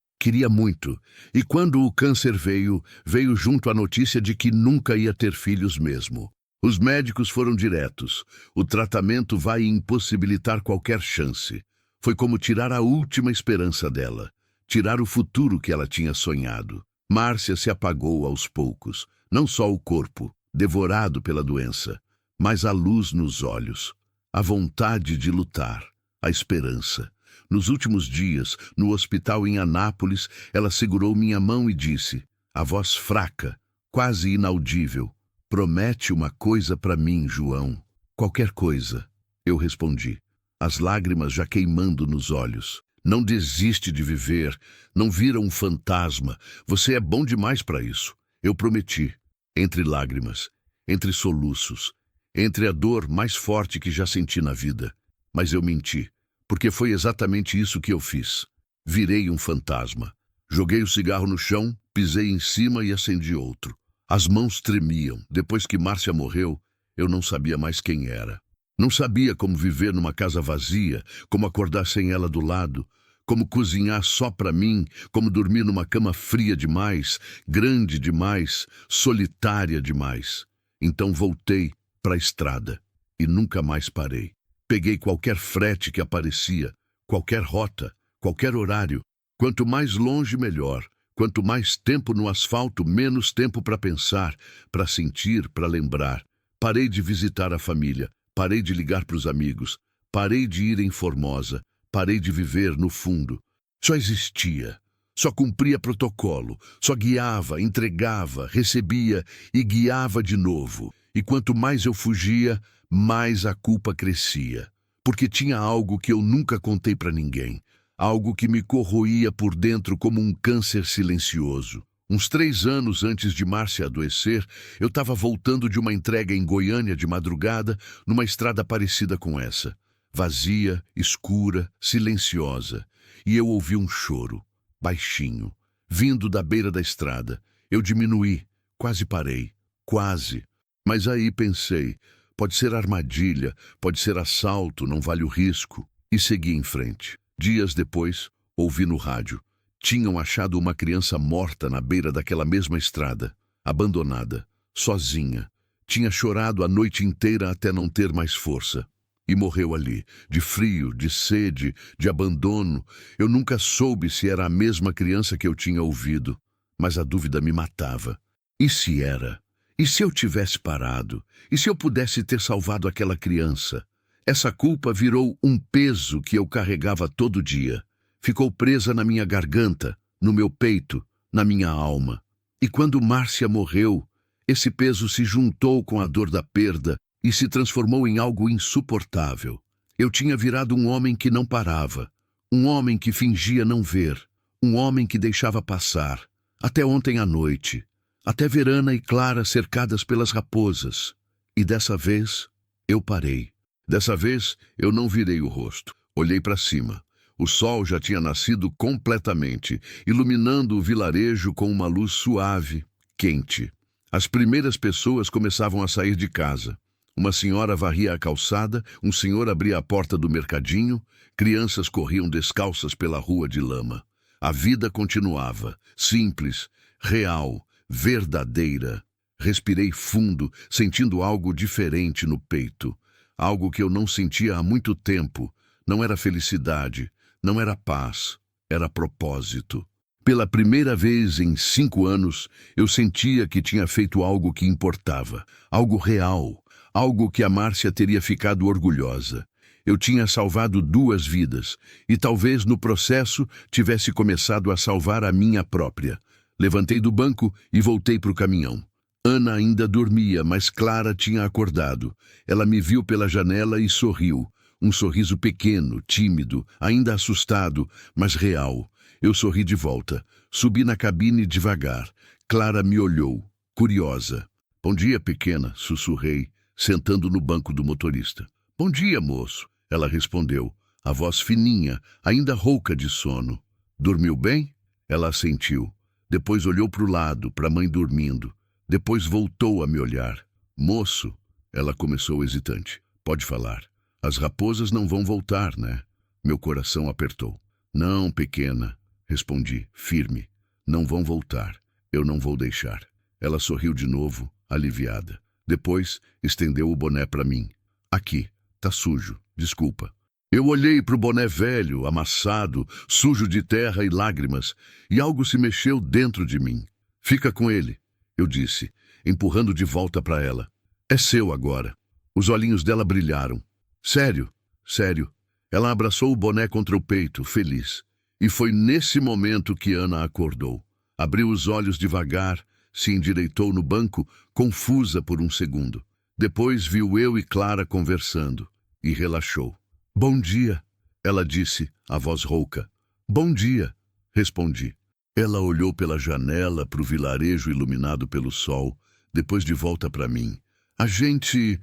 S1: muito. E quando o câncer veio junto a notícia de que nunca ia ter filhos mesmo. Os médicos foram diretos. O tratamento vai impossibilitar qualquer chance. Foi como tirar a última esperança dela, tirar o futuro que ela tinha sonhado. Márcia se apagou aos poucos, não só o corpo, devorado pela doença, mas a luz nos olhos, a vontade de lutar, a esperança. Nos últimos dias, no hospital em Anápolis, ela segurou minha mão e disse, a voz fraca, quase inaudível: "Promete uma coisa para mim, João." "Qualquer coisa", eu respondi, as lágrimas já queimando nos olhos. "Não desiste de viver, não vira um fantasma. Você é bom demais para isso." Eu prometi, entre lágrimas, entre soluços, entre a dor mais forte que já senti na vida. Mas eu menti, porque foi exatamente isso que eu fiz. Virei um fantasma. Joguei o cigarro no chão, pisei em cima e acendi outro. As mãos tremiam. Depois que Márcia morreu, eu não sabia mais quem era. Não sabia como viver numa casa vazia, como acordar sem ela do lado, como cozinhar só para mim, como dormir numa cama fria demais, grande demais, solitária demais. Então voltei para a estrada. E nunca mais parei. Peguei qualquer frete que aparecia, qualquer rota, qualquer horário. Quanto mais longe, melhor. Quanto mais tempo no asfalto, menos tempo para pensar, para sentir, para lembrar. Parei de visitar a família, parei de ligar para os amigos, parei de ir em Formosa, parei de viver no fundo. Só existia, só cumpria protocolo, só guiava, entregava, recebia e guiava de novo. E quanto mais eu fugia, mais a culpa crescia. Porque tinha algo que eu nunca contei para ninguém. Algo que me corroía por dentro como um câncer silencioso. Uns 3 anos antes de Márcia adoecer, eu estava voltando de uma entrega em Goiânia de madrugada, numa estrada parecida com essa. Vazia, escura, silenciosa. E eu ouvi um choro, baixinho, vindo da beira da estrada. Eu diminuí, quase parei, quase. Mas aí pensei, pode ser armadilha, pode ser assalto, não vale o risco. E segui em frente. Dias depois, ouvi no rádio. Tinham achado uma criança morta na beira daquela mesma estrada, abandonada, sozinha. Tinha chorado a noite inteira até não ter mais força. E morreu ali, de frio, de sede, de abandono. Eu nunca soube se era a mesma criança que eu tinha ouvido, mas a dúvida me matava. E se era? E se eu tivesse parado? E se eu pudesse ter salvado aquela criança? Essa culpa virou um peso que eu carregava todo dia. Ficou presa na minha garganta, no meu peito, na minha alma. E quando Márcia morreu, esse peso se juntou com a dor da perda e se transformou em algo insuportável. Eu tinha virado um homem que não parava, um homem que fingia não ver, um homem que deixava passar, até ontem à noite, até ver Ana e Clara cercadas pelas raposas. E dessa vez, eu parei. Dessa vez, eu não virei o rosto. Olhei para cima. O sol já tinha nascido completamente, iluminando o vilarejo com uma luz suave, quente. As primeiras pessoas começavam a sair de casa. Uma senhora varria a calçada, um senhor abria a porta do mercadinho, crianças corriam descalças pela rua de lama. A vida continuava, simples, real, verdadeira. Respirei fundo, sentindo algo diferente no peito. Algo que eu não sentia há muito tempo. Não era felicidade, não era paz, era propósito. Pela primeira vez em 5 anos, eu sentia que tinha feito algo que importava, algo real, algo que a Márcia teria ficado orgulhosa. Eu tinha salvado 2 vidas, e talvez no processo tivesse começado a salvar a minha própria. Levantei do banco e voltei para o caminhão. Ana ainda dormia, mas Clara tinha acordado. Ela me viu pela janela e sorriu. Um sorriso pequeno, tímido, ainda assustado, mas real. Eu sorri de volta. Subi na cabine devagar. Clara me olhou, curiosa. Bom dia, pequena, sussurrei, sentando no banco do motorista. Bom dia, moço, ela respondeu, a voz fininha, ainda rouca de sono. Dormiu bem? Ela assentiu. Depois olhou para o lado, para a mãe dormindo. Depois voltou a me olhar. Moço, ela começou hesitante. Pode falar. As raposas não vão voltar, né? Meu coração apertou. Não, pequena, respondi, firme. Não vão voltar. Eu não vou deixar. Ela sorriu de novo, aliviada. Depois, estendeu o boné para mim. Aqui, tá sujo, desculpa. Eu olhei para o boné velho, amassado, sujo de terra e lágrimas, e algo se mexeu dentro de mim. Fica com ele, eu disse, empurrando de volta para ela. É seu agora. Os olhinhos dela brilharam. Sério, sério. Ela abraçou o boné contra o peito, feliz. E foi nesse momento que Ana acordou. Abriu os olhos devagar, se endireitou no banco, confusa por um segundo. Depois viu eu e Clara conversando, e relaxou. Bom dia, ela disse, a voz rouca. Bom dia, respondi. Ela olhou pela janela para o vilarejo iluminado pelo sol, depois de volta para mim. A gente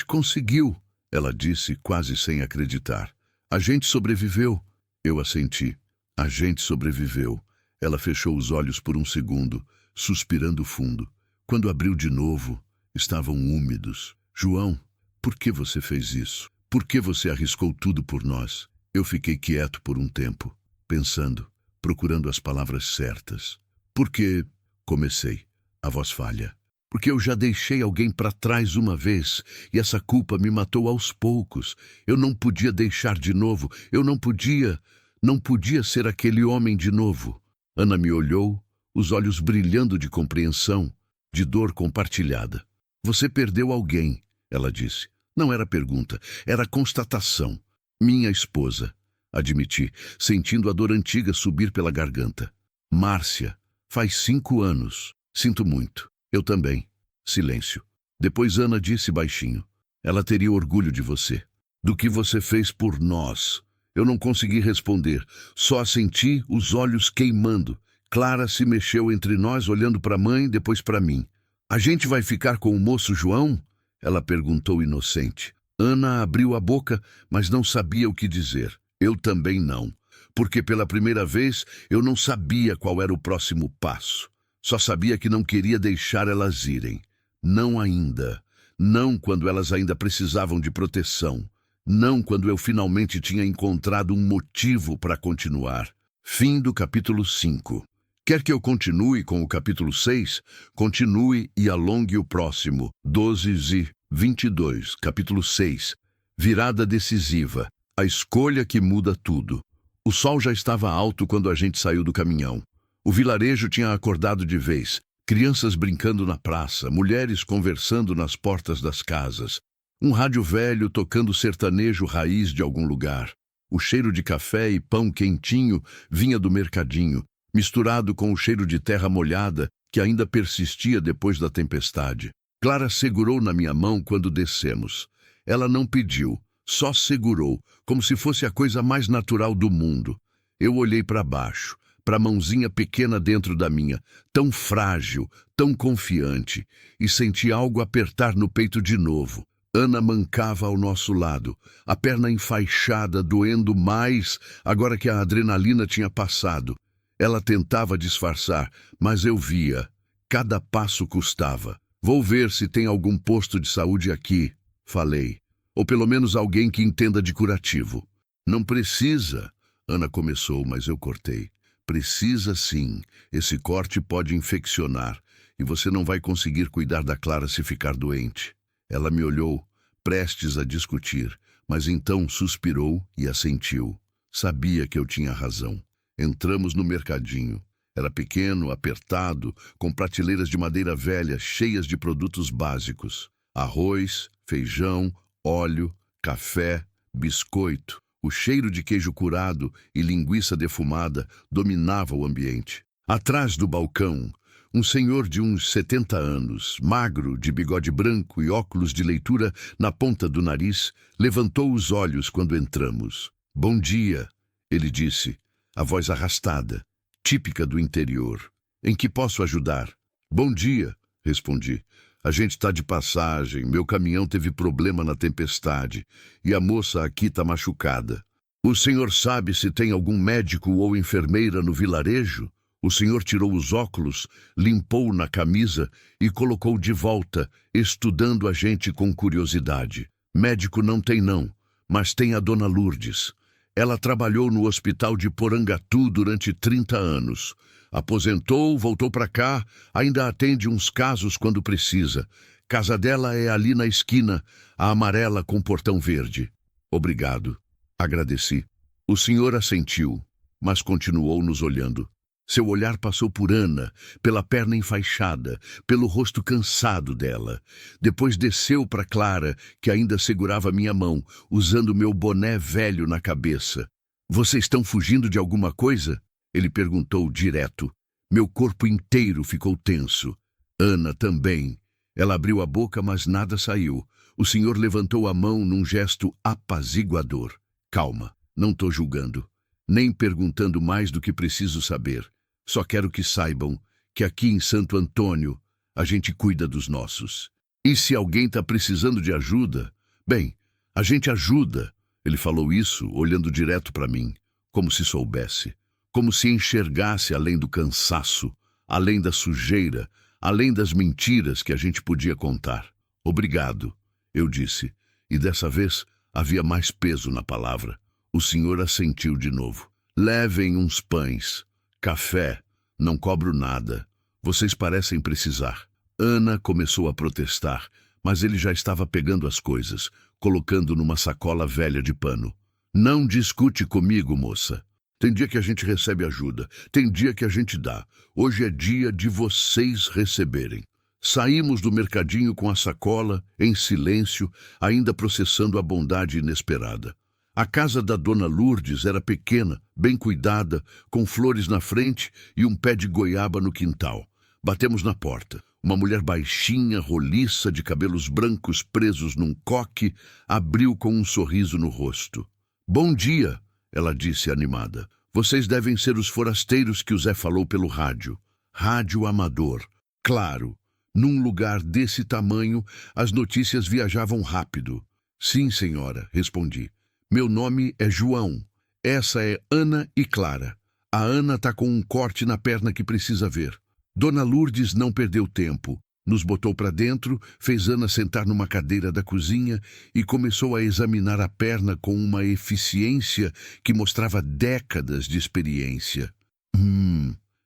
S1: conseguiu, ela disse quase sem acreditar. A gente sobreviveu. Eu assenti. A gente sobreviveu. Ela fechou os olhos por um segundo, suspirando fundo. Quando abriu de novo, estavam úmidos. João, por que você fez isso? Por que você arriscou tudo por nós? Eu fiquei quieto por um tempo, pensando, procurando as palavras certas. Porque, comecei, a voz falha. Porque eu já deixei alguém para trás uma vez, e essa culpa me matou aos poucos. Eu não podia deixar de novo, eu não podia ser aquele homem de novo. Ana me olhou, os olhos brilhando de compreensão, de dor compartilhada. Você perdeu alguém, ela disse. Não era pergunta, era constatação. Minha esposa, admiti, sentindo a dor antiga subir pela garganta. Márcia, faz 5 anos. Sinto muito. Eu também. Silêncio. Depois Ana disse baixinho. Ela teria orgulho de você. Do que você fez por nós. Eu não consegui responder. Só senti os olhos queimando. Clara se mexeu entre nós, olhando para a mãe, depois para mim. A gente vai ficar com o moço João? Ela perguntou inocente. Ana abriu a boca, mas não sabia o que dizer. Eu também não. Porque pela primeira vez eu não sabia qual era o próximo passo. Só sabia que não queria deixar elas irem. Não ainda. Não quando elas ainda precisavam de proteção. Não quando eu finalmente tinha encontrado um motivo para continuar. Fim do capítulo 5. Quer que eu continue com o capítulo 6? Continue e alongue o próximo. 12 e 22, capítulo 6. Virada decisiva. A escolha que muda tudo. O sol já estava alto quando a gente saiu do caminhão. O vilarejo tinha acordado de vez. Crianças brincando na praça, mulheres conversando nas portas das casas. Um rádio velho tocando sertanejo raiz de algum lugar. O cheiro de café e pão quentinho vinha do mercadinho, misturado com o cheiro de terra molhada que ainda persistia depois da tempestade. Clara segurou na minha mão quando descemos. Ela não pediu, só segurou, como se fosse a coisa mais natural do mundo. Eu olhei para baixo, para a mãozinha pequena dentro da minha, tão frágil, tão confiante, e senti algo apertar no peito de novo. Ana mancava ao nosso lado, a perna enfaixada, doendo mais agora que a adrenalina tinha passado. Ela tentava disfarçar, mas eu via. Cada passo custava. Vou ver se tem algum posto de saúde aqui, falei. Ou pelo menos alguém que entenda de curativo. Não precisa, Ana começou, mas eu cortei. Precisa sim. Esse corte pode infeccionar e você não vai conseguir cuidar da Clara se ficar doente. Ela me olhou, prestes a discutir, mas então suspirou e assentiu. Sabia que eu tinha razão. Entramos no mercadinho. Era pequeno, apertado, com prateleiras de madeira velha cheias de produtos básicos. Arroz, feijão, óleo, café, biscoito. O cheiro de queijo curado e linguiça defumada dominava o ambiente. Atrás do balcão, um senhor de uns 70 anos, magro, de bigode branco e óculos de leitura na ponta do nariz, levantou os olhos quando entramos. Bom dia, ele disse, a voz arrastada, típica do interior. Em que posso ajudar? Bom dia, respondi. A gente está de passagem, meu caminhão teve problema na tempestade e a moça aqui está machucada. O senhor sabe se tem algum médico ou enfermeira no vilarejo? O senhor tirou os óculos, limpou na camisa e colocou de volta, estudando a gente com curiosidade. Médico não tem não, mas tem a dona Lourdes. Ela trabalhou no hospital de Porangatu durante 30 anos. Aposentou, voltou para cá, ainda atende uns casos quando precisa. Casa dela é ali na esquina, a amarela com portão verde. Obrigado. Agradeci. O senhor assentiu, mas continuou nos olhando. Seu olhar passou por Ana, pela perna enfaixada, pelo rosto cansado dela. Depois desceu para Clara, que ainda segurava minha mão, usando meu boné velho na cabeça. Vocês estão fugindo de alguma coisa? Ele perguntou direto. Meu corpo inteiro ficou tenso. Ana também. Ela abriu a boca, mas nada saiu. O senhor levantou a mão num gesto apaziguador. Calma, não estou julgando. Nem perguntando mais do que preciso saber. Só quero que saibam que aqui em Santo Antônio a gente cuida dos nossos. E se alguém está precisando de ajuda, bem, a gente ajuda. Ele falou isso olhando direto para mim, como se soubesse, como se enxergasse além do cansaço, além da sujeira, além das mentiras que a gente podia contar. Obrigado, eu disse, e dessa vez havia mais peso na palavra. O senhor assentiu de novo. Levem uns pães, café, não cobro nada. Vocês parecem precisar. Ana começou a protestar, mas ele já estava pegando as coisas, colocando numa sacola velha de pano. Não discute comigo, moça. Tem dia que a gente recebe ajuda, tem dia que a gente dá. Hoje é dia de vocês receberem. Saímos do mercadinho com a sacola, em silêncio, ainda processando a bondade inesperada. A casa da dona Lourdes era pequena, bem cuidada, com flores na frente e um pé de goiaba no quintal. Batemos na porta. Uma mulher baixinha, roliça, de cabelos brancos presos num coque, abriu com um sorriso no rosto. "Bom dia", ela disse animada. "Vocês devem ser os forasteiros que o Zé falou pelo rádio. Rádio amador. Claro, num lugar desse tamanho, as notícias viajavam rápido." "Sim, senhora", respondi. "Meu nome é João. Essa é Ana e Clara. A Ana tá com um corte na perna que precisa ver." Dona Lourdes não perdeu tempo. Nos botou para dentro, fez Ana sentar numa cadeira da cozinha e começou a examinar a perna com uma eficiência que mostrava décadas de experiência.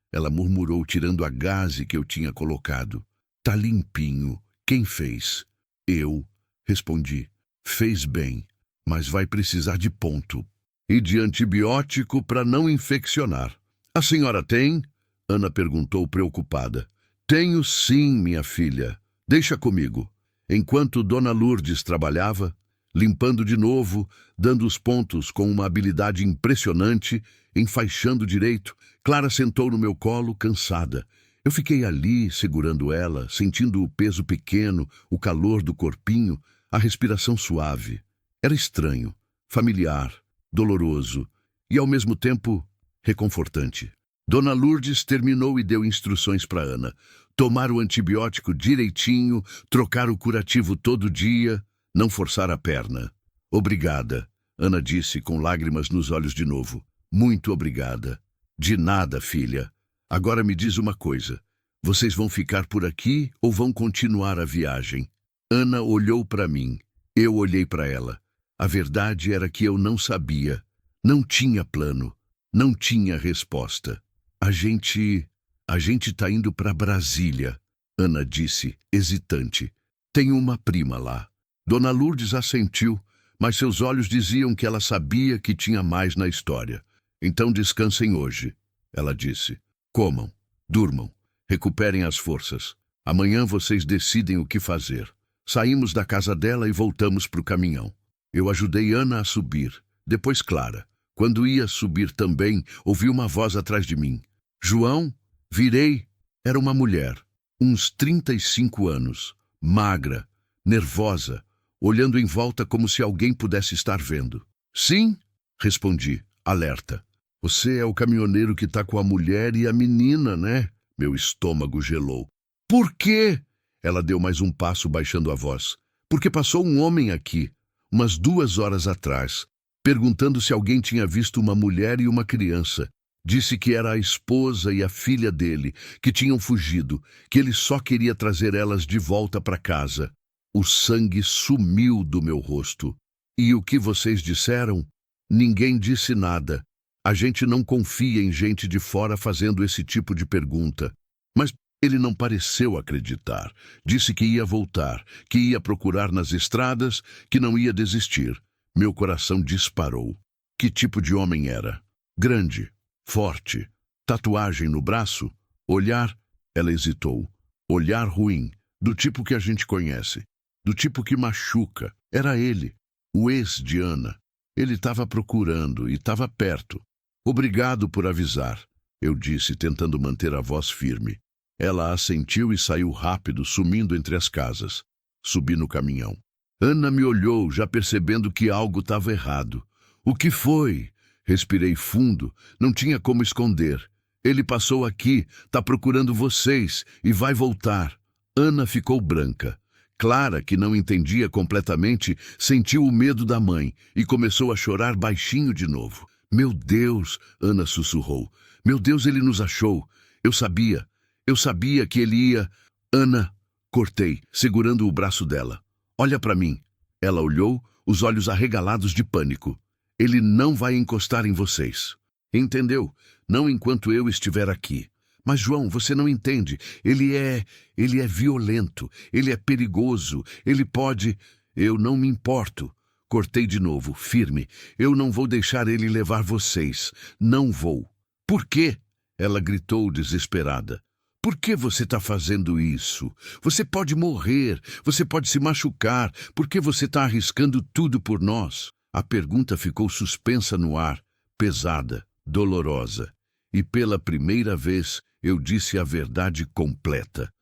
S1: Ela murmurou, tirando a gaze que eu tinha colocado. "Tá limpinho. Quem fez?" "Eu", respondi. "Fez bem, mas vai precisar de ponto. E de antibiótico para não infeccionar." "A senhora tem?" Ana perguntou preocupada. "Tenho sim, minha filha. Deixa comigo." Enquanto Dona Lourdes trabalhava, limpando de novo, dando os pontos com uma habilidade impressionante, enfaixando direito, Clara sentou no meu colo, cansada. Eu fiquei ali, segurando ela, sentindo o peso pequeno, o calor do corpinho, a respiração suave. Era estranho, familiar, doloroso e, ao mesmo tempo, reconfortante. Dona Lourdes terminou e deu instruções para Ana. Tomar o antibiótico direitinho, trocar o curativo todo dia, não forçar a perna. "Obrigada", Ana disse com lágrimas nos olhos de novo. "Muito obrigada." "De nada, filha. Agora me diz uma coisa. Vocês vão ficar por aqui ou vão continuar a viagem?" Ana olhou para mim. Eu olhei para ela. A verdade era que eu não sabia. Não tinha plano. Não tinha resposta. A gente tá indo para Brasília", Ana disse, hesitante. "Tenho uma prima lá." Dona Lourdes assentiu, mas seus olhos diziam que ela sabia que tinha mais na história. "Então descansem hoje", ela disse. "Comam, durmam, recuperem as forças. Amanhã vocês decidem o que fazer." Saímos da casa dela e voltamos para o caminhão. Eu ajudei Ana a subir, depois Clara. Quando ia subir também, ouvi uma voz atrás de mim. "João?" Virei. Era uma mulher, uns 35 anos, magra, nervosa, olhando em volta como se alguém pudesse estar vendo. "Sim", respondi, alerta. "Você é o caminhoneiro que tá com a mulher e a menina, né?" Meu estômago gelou. "Por quê?" Ela deu mais um passo, baixando a voz. "Porque passou um homem aqui, umas 2 horas atrás, perguntando se alguém tinha visto uma mulher e uma criança. Disse que era a esposa e a filha dele, que tinham fugido, que ele só queria trazer elas de volta para casa." O sangue sumiu do meu rosto. "E o que vocês disseram?" "Ninguém disse nada. A gente não confia em gente de fora fazendo esse tipo de pergunta." Mas ele não pareceu acreditar. Disse que ia voltar, que ia procurar nas estradas, que não ia desistir. Meu coração disparou. Que tipo de homem era? Grande, forte, tatuagem no braço, olhar, ela hesitou. Olhar ruim, do tipo que a gente conhece, do tipo que machuca. Era ele, o ex de Ana. Ele estava procurando e estava perto. "Obrigado por avisar", eu disse, tentando manter a voz firme. Ela assentiu e saiu rápido, sumindo entre as casas. Subi no caminhão. Ana me olhou, já percebendo que algo estava errado. "O que foi?" Respirei fundo, não tinha como esconder. "Ele passou aqui, tá procurando vocês e vai voltar." Ana ficou branca. Clara, que não entendia completamente, sentiu o medo da mãe e começou a chorar baixinho de novo. "Meu Deus", Ana sussurrou. "Meu Deus, ele nos achou. Eu sabia que ele ia..." "Ana", cortei, segurando o braço dela. "Olha para mim." Ela olhou, os olhos arregalados de pânico. "Ele não vai encostar em vocês." "Entendeu? Não enquanto eu estiver aqui. Mas, João, você não entende. Ele é violento, ele é perigoso, ele pode... Eu não me importo. Cortei de novo, firme. Eu não vou deixar ele levar vocês. Não vou. Por quê? Ela gritou desesperada. Por que você está fazendo isso? Você pode morrer, você pode se machucar. Por que você está arriscando tudo por nós? A pergunta ficou suspensa no ar, pesada, dolorosa. E pela primeira vez eu disse a verdade completa.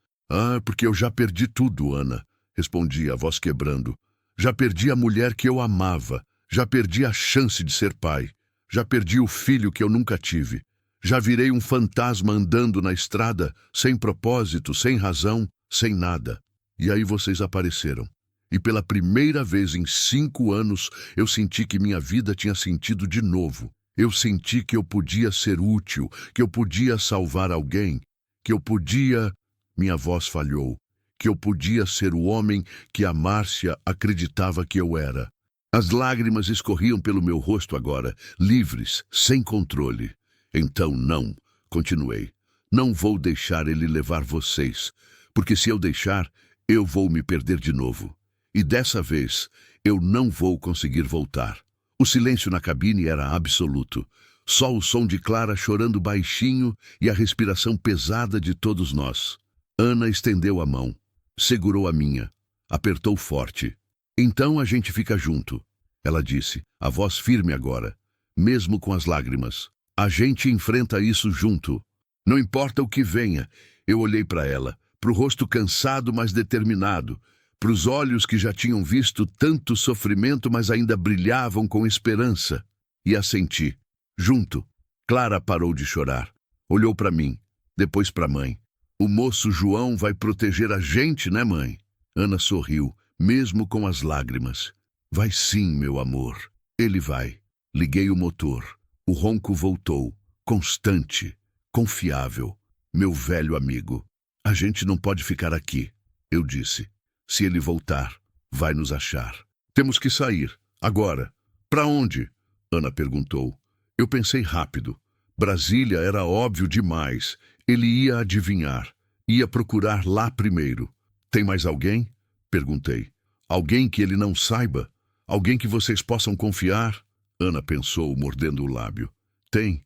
S1: Porque eu já perdi tudo, Ana, respondi, a voz quebrando. Já perdi a mulher que eu amava. Já perdi a chance de ser pai. Já perdi o filho que eu nunca tive. Já virei um fantasma andando na estrada, sem propósito, sem razão, sem nada. E aí vocês apareceram. E pela primeira vez em 5 anos, eu senti que minha vida tinha sentido de novo. Eu senti que eu podia ser útil, que eu podia salvar alguém, que eu podia... Minha voz falhou. Que eu podia ser o homem que a Márcia acreditava que eu era. As lágrimas escorriam pelo meu rosto agora, livres, sem controle. Então não, continuei. Não vou deixar ele levar vocês, porque se eu deixar, eu vou me perder de novo. E dessa vez, eu não vou conseguir voltar. O silêncio na cabine era absoluto. Só o som de Clara chorando baixinho e a respiração pesada de todos nós. Ana estendeu a mão, segurou a minha, apertou forte. Então a gente fica junto, ela disse, a voz firme agora, mesmo com as lágrimas. A gente enfrenta isso junto. Não importa o que venha. Eu olhei para ela, para o rosto cansado, mas determinado, para os olhos que já tinham visto tanto sofrimento, mas ainda brilhavam com esperança. E assenti. Junto. Clara parou de chorar. Olhou para mim, depois para a mãe. O moço João vai proteger a gente, né, mãe? Ana sorriu, mesmo com as lágrimas. Vai sim, meu amor. Ele vai. Liguei o motor. O ronco voltou, constante, confiável. Meu velho amigo. A gente não pode ficar aqui, eu disse. Se ele voltar, vai nos achar. Temos que sair, agora. Para onde? Ana perguntou. Eu pensei rápido. Brasília era óbvio demais. Ele ia adivinhar. Ia procurar lá primeiro. Tem mais alguém? Perguntei. Alguém que ele não saiba? Alguém que vocês possam confiar? Ana pensou, mordendo o lábio. Tem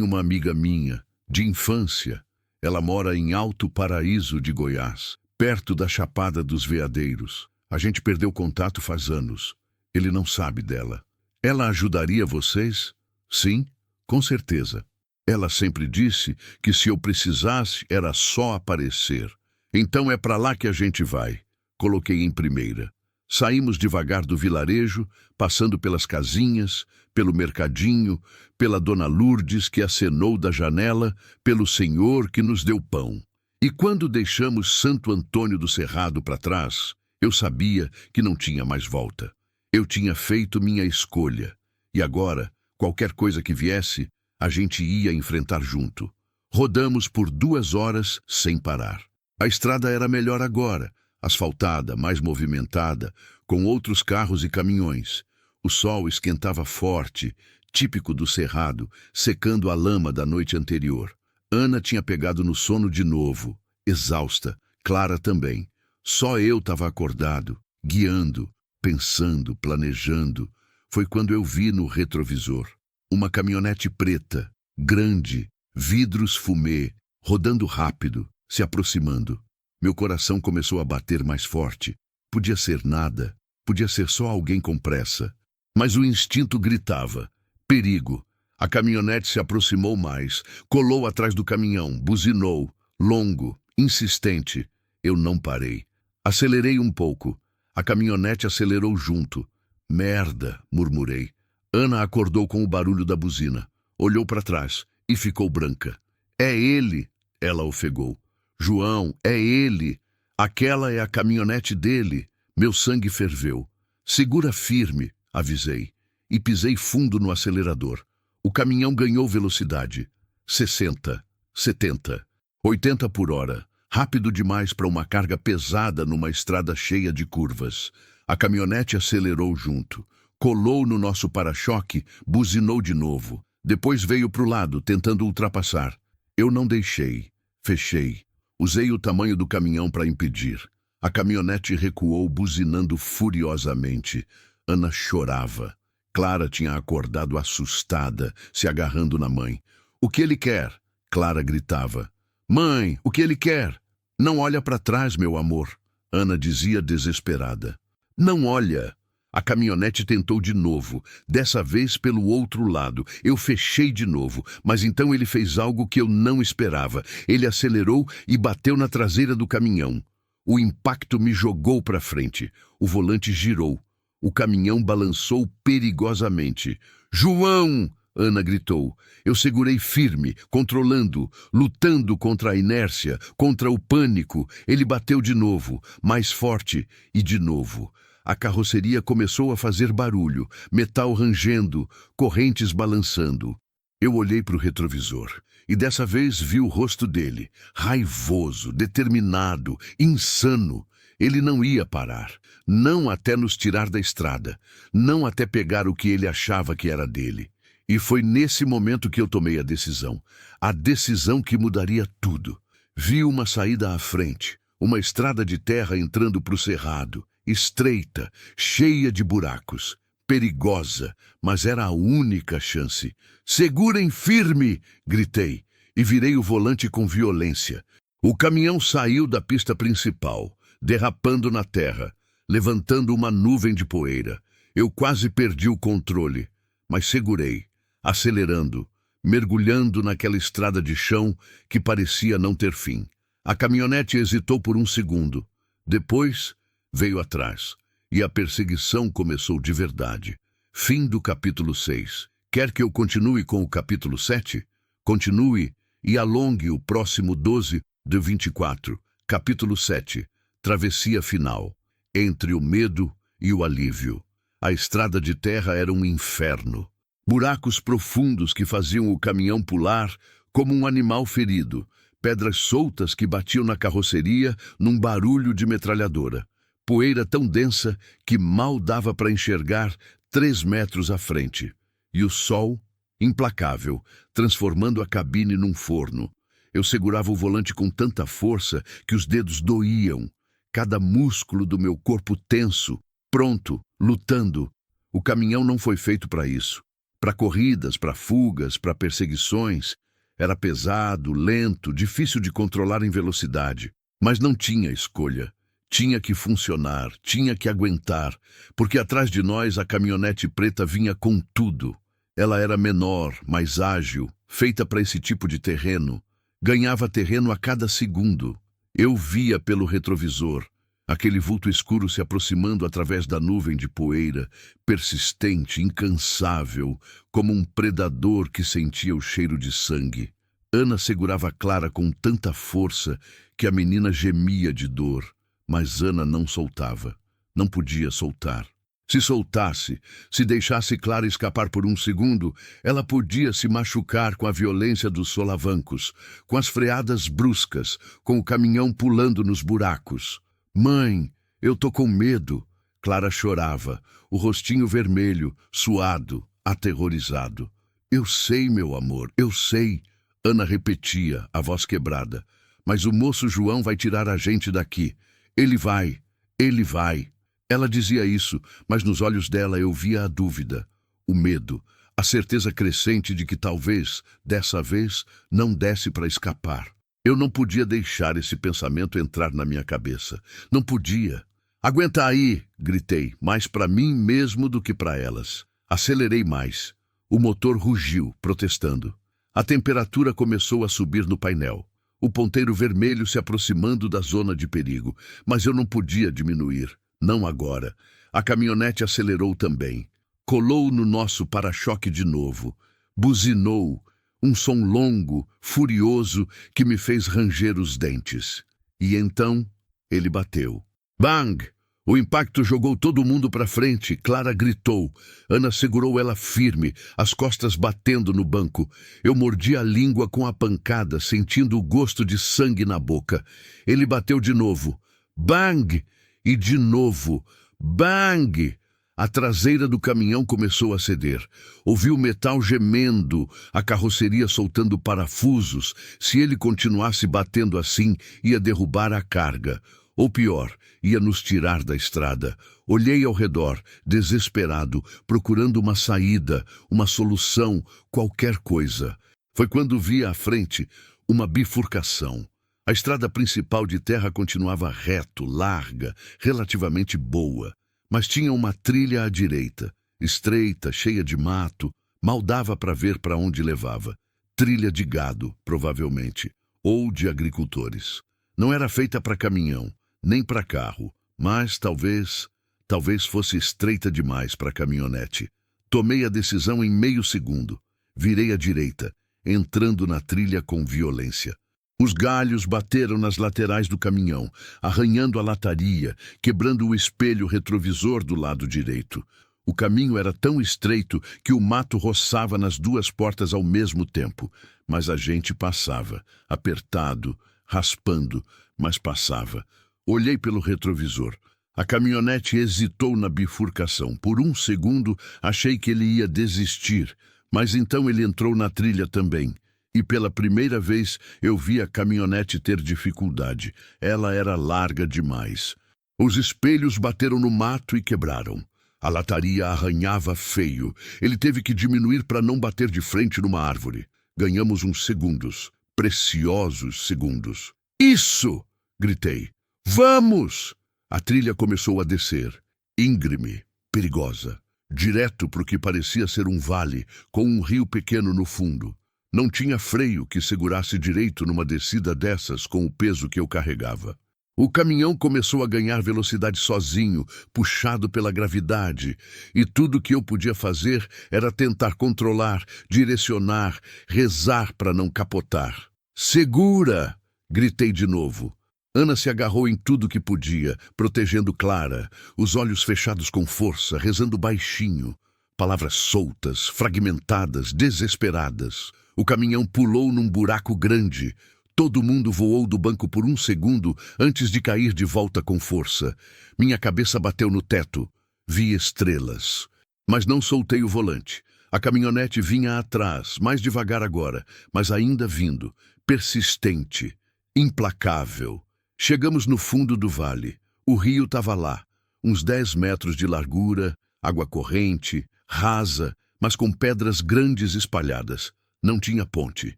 S1: uma amiga minha, de infância. Ela mora em Alto Paraíso de Goiás, perto da Chapada dos Veadeiros. A gente perdeu contato faz anos. Ele não sabe dela. Ela ajudaria vocês? Sim, com certeza. Ela sempre disse que se eu precisasse era só aparecer. Então é para lá que a gente vai. Coloquei em primeira. Saímos devagar do vilarejo, passando pelas casinhas, pelo mercadinho, pela dona Lourdes que acenou da janela, pelo Senhor que nos deu pão. E quando deixamos Santo Antônio do Cerrado para trás, eu sabia que não tinha mais volta. Eu tinha feito minha escolha. E agora, qualquer coisa que viesse, a gente ia enfrentar junto. Rodamos por 2 horas sem parar. A estrada era melhor agora, asfaltada, mais movimentada, com outros carros e caminhões. O sol esquentava forte, típico do Cerrado, secando a lama da noite anterior. Ana tinha pegado no sono de novo, exausta, Clara também. Só eu estava acordado, guiando, pensando, planejando. Foi quando eu vi no retrovisor uma caminhonete preta, grande, vidros fumê, rodando rápido, se aproximando. Meu coração começou a bater mais forte. Podia ser nada, podia ser só alguém com pressa. Mas o instinto gritava. Perigo. A caminhonete se aproximou mais, colou atrás do caminhão, buzinou, longo, insistente. Eu não parei. Acelerei um pouco. A caminhonete acelerou junto. Merda, murmurei. Ana acordou com o barulho da buzina. Olhou para trás e ficou branca. É ele, ela ofegou. João, é ele. Aquela é a caminhonete dele. Meu sangue ferveu. Segura firme, avisei. E pisei fundo no acelerador. O caminhão ganhou velocidade. 60, 70, 80 por hora. Rápido demais para uma carga pesada numa estrada cheia de curvas. A caminhonete acelerou junto. Colou no nosso para-choque, buzinou de novo. Depois veio para o lado, tentando ultrapassar. Eu não deixei. Fechei. Usei o tamanho do caminhão para impedir. A caminhonete recuou, buzinando furiosamente. Ana chorava. Clara tinha acordado assustada, se agarrando na mãe. "O que ele quer?" Clara gritava. "Mãe, o que ele quer?" "Não olha para trás, meu amor," Ana dizia desesperada. "Não olha." A caminhonete tentou de novo, dessa vez pelo outro lado. Eu fechei de novo, mas então ele fez algo que eu não esperava. Ele acelerou e bateu na traseira do caminhão. O impacto me jogou para frente. O volante girou. O caminhão balançou perigosamente. "João!" Ana gritou. Eu segurei firme, controlando, lutando contra a inércia, contra o pânico. Ele bateu de novo, mais forte, e de novo. A carroceria começou a fazer barulho, metal rangendo, correntes balançando. Eu olhei para o retrovisor e dessa vez vi o rosto dele, raivoso, determinado, insano. Ele não ia parar, não até nos tirar da estrada, não até pegar o que ele achava que era dele. E foi nesse momento que eu tomei a decisão que mudaria tudo. Vi uma saída à frente, uma estrada de terra entrando para o cerrado, estreita, cheia de buracos, perigosa, mas era a única chance. "Segurem firme!" gritei, e virei o volante com violência. O caminhão saiu da pista principal, derrapando na terra, levantando uma nuvem de poeira. Eu quase perdi o controle, mas segurei, acelerando, mergulhando naquela estrada de chão que parecia não ter fim. A caminhonete hesitou por um segundo. Depois, veio atrás, e a perseguição começou de verdade. Fim do capítulo 6. Quer que eu continue com o capítulo 7? Continue e alongue o próximo 12 de 24. Capítulo 7. Travessia final. Entre o medo e o alívio. A estrada de terra era um inferno. Buracos profundos que faziam o caminhão pular como um animal ferido. Pedras soltas que batiam na carroceria num barulho de metralhadora. Poeira tão densa que mal dava para enxergar 3 metros à frente. E o sol, implacável, transformando a cabine num forno. Eu segurava o volante com tanta força que os dedos doíam. Cada músculo do meu corpo tenso, pronto, lutando. O caminhão não foi feito para isso. Para corridas, para fugas, para perseguições. Era pesado, lento, difícil de controlar em velocidade. Mas não tinha escolha. Tinha que funcionar, tinha que aguentar, porque atrás de nós a caminhonete preta vinha com tudo. Ela era menor, mais ágil, feita para esse tipo de terreno. Ganhava terreno a cada segundo. Eu via pelo retrovisor, aquele vulto escuro se aproximando através da nuvem de poeira, persistente, incansável, como um predador que sentia o cheiro de sangue. Ana segurava Clara com tanta força que a menina gemia de dor. Mas Ana não soltava, não podia soltar. Se soltasse, se deixasse Clara escapar por um segundo, ela podia se machucar com a violência dos solavancos, com as freadas bruscas, com o caminhão pulando nos buracos. "Mãe, eu tô com medo." Clara chorava, o rostinho vermelho, suado, aterrorizado. "Eu sei, meu amor, eu sei." Ana repetia, a voz quebrada. "Mas o moço João vai tirar a gente daqui. Ele vai, ele vai." Ela dizia isso, mas nos olhos dela eu via a dúvida, o medo, a certeza crescente de que talvez, dessa vez, não desse para escapar. Eu não podia deixar esse pensamento entrar na minha cabeça. Não podia. "Aguenta aí!" gritei, mais para mim mesmo do que para elas. Acelerei mais. O motor rugiu, protestando. A temperatura começou a subir no painel. O ponteiro vermelho se aproximando da zona de perigo, mas eu não podia diminuir, não agora. A caminhonete acelerou também. Colou no nosso para-choque de novo. Buzinou, um som longo, furioso, que me fez ranger os dentes. E então, ele bateu. Bang! O impacto jogou todo mundo para frente. Clara gritou. Ana segurou ela firme, as costas batendo no banco. Eu mordi a língua com a pancada, sentindo o gosto de sangue na boca. Ele bateu de novo. Bang! E de novo. Bang! A traseira do caminhão começou a ceder. Ouvi o metal gemendo, a carroceria soltando parafusos. Se ele continuasse batendo assim, ia derrubar a carga. Ou pior, ia nos tirar da estrada. Olhei ao redor, desesperado, procurando uma saída, uma solução, qualquer coisa. Foi quando vi à frente uma bifurcação. A estrada principal de terra continuava reto, larga, relativamente boa, mas tinha uma trilha à direita, estreita, cheia de mato, mal dava para ver para onde levava. Trilha de gado, provavelmente, ou de agricultores. Não era feita para caminhão, nem para carro, mas talvez fosse estreita demais para caminhonete. Tomei a decisão em meio segundo. Virei à direita, entrando na trilha com violência. Os galhos bateram nas laterais do caminhão, arranhando a lataria, quebrando o espelho retrovisor do lado direito. O caminho era tão estreito que o mato roçava nas duas portas ao mesmo tempo, mas a gente passava, apertado, raspando, mas passava. Olhei pelo retrovisor. A caminhonete hesitou na bifurcação. Por um segundo, achei que ele ia desistir, mas então ele entrou na trilha também. E pela primeira vez eu vi a caminhonete ter dificuldade. Ela era larga demais. Os espelhos bateram no mato e quebraram. A lataria arranhava feio. Ele teve que diminuir para não bater de frente numa árvore. Ganhamos uns segundos. Preciosos segundos. Isso! Gritei. Vamos! A trilha começou a descer. Íngreme, perigosa. Direto para o que parecia ser um vale, com um rio pequeno no fundo. Não tinha freio que segurasse direito numa descida dessas com o peso que eu carregava. O caminhão começou a ganhar velocidade sozinho, puxado pela gravidade, e tudo que eu podia fazer era tentar controlar, direcionar, rezar para não capotar. Segura! Gritei de novo. Ana se agarrou em tudo que podia, protegendo Clara, os olhos fechados com força, rezando baixinho. Palavras soltas, fragmentadas, desesperadas. O caminhão pulou num buraco grande. Todo mundo voou do banco por um segundo antes de cair de volta com força. Minha cabeça bateu no teto. Vi estrelas. Mas não soltei o volante. A caminhonete vinha atrás, mais devagar agora, mas ainda vindo. Persistente. Implacável. Chegamos no fundo do vale. O rio estava lá. Uns 10 metros de largura, água corrente, rasa, mas com pedras grandes espalhadas. Não tinha ponte,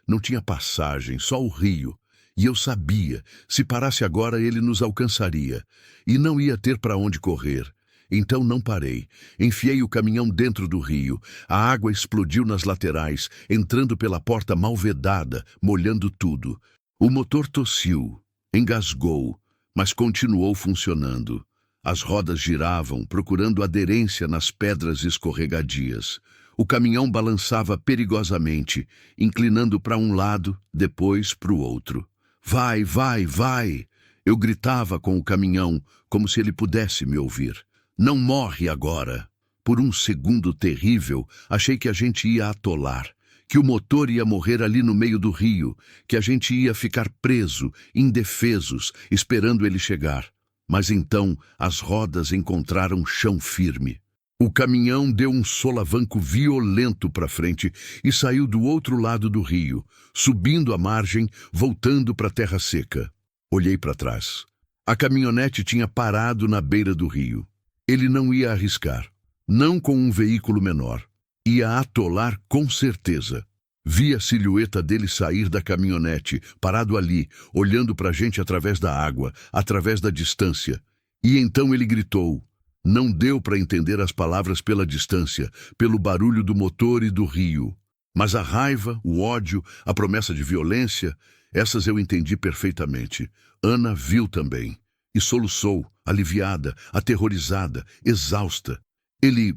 S1: não tinha passagem, só o rio. E eu sabia, se parasse agora ele nos alcançaria. E não ia ter para onde correr. Então não parei. Enfiei o caminhão dentro do rio. A água explodiu nas laterais, entrando pela porta mal vedada, molhando tudo. O motor tossiu, engasgou, mas continuou funcionando. As rodas giravam, procurando aderência nas pedras escorregadias. O caminhão balançava perigosamente, inclinando para um lado, depois para o outro. Vai, vai, vai! Eu gritava com o caminhão, como se ele pudesse me ouvir. Não morre agora! Por um segundo terrível, achei que a gente ia atolar, que o motor ia morrer ali no meio do rio, que a gente ia ficar preso, indefesos, esperando ele chegar. Mas então as rodas encontraram chão firme. O caminhão deu um solavanco violento para frente e saiu do outro lado do rio, subindo a margem, voltando para a terra seca. Olhei para trás. A caminhonete tinha parado na beira do rio. Ele não ia arriscar. Não com um veículo menor. Ia atolar com certeza. Vi a silhueta dele sair da caminhonete, parado ali, olhando para a gente através da água, através da distância. E então ele gritou. Não deu para entender as palavras pela distância, pelo barulho do motor e do rio. Mas a raiva, o ódio, a promessa de violência, essas eu entendi perfeitamente. Ana viu também. E soluçou, aliviada, aterrorizada, exausta. Ele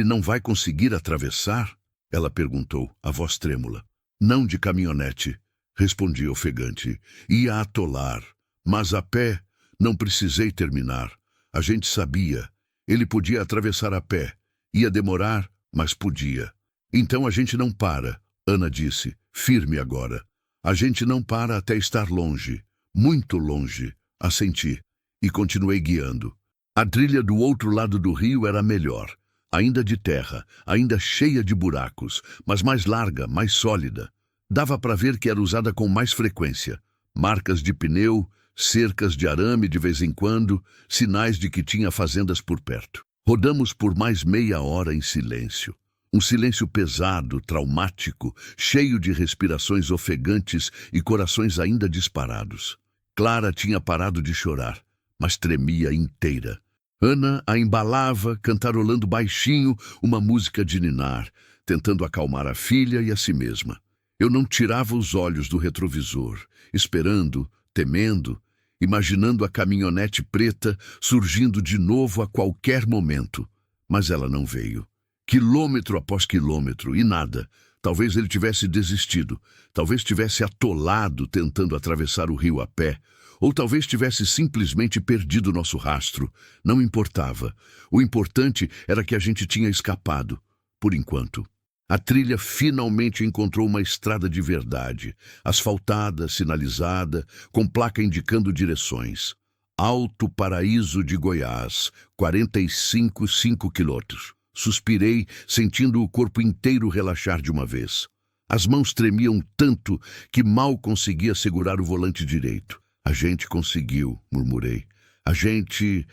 S1: não vai conseguir atravessar? Ela perguntou, a voz trêmula. Não de caminhonete, respondi ofegante. Ia atolar, mas a pé não precisei terminar. A gente sabia. Ele podia atravessar a pé. Ia demorar, mas podia. Então a gente não para, Ana disse, firme agora. A gente não para até estar longe, muito longe. Assenti e continuei guiando. A trilha do outro lado do rio era melhor, ainda de terra, ainda cheia de buracos, mas mais larga, mais sólida. Dava para ver que era usada com mais frequência. Marcas de pneu, cercas de arame de vez em quando, sinais de que tinha fazendas por perto. Rodamos por mais meia hora em silêncio. Um silêncio pesado, traumático, cheio de respirações ofegantes e corações ainda disparados. Clara tinha parado de chorar, mas tremia inteira. Ana a embalava, cantarolando baixinho uma música de ninar, tentando acalmar a filha e a si mesma. Eu não tirava os olhos do retrovisor, esperando, temendo, imaginando a caminhonete preta surgindo de novo a qualquer momento. Mas ela não veio. Quilômetro após quilômetro, e nada. Talvez ele tivesse desistido, talvez tivesse atolado tentando atravessar o rio a pé, ou talvez tivesse simplesmente perdido nosso rastro. Não importava. O importante era que a gente tinha escapado, por enquanto. A trilha finalmente encontrou uma estrada de verdade, asfaltada, sinalizada, com placa indicando direções. Alto Paraíso de Goiás, 45,5 quilômetros. Suspirei, sentindo o corpo inteiro relaxar de uma vez. As mãos tremiam tanto que mal conseguia segurar o volante direito. A gente conseguiu, murmurei. A gente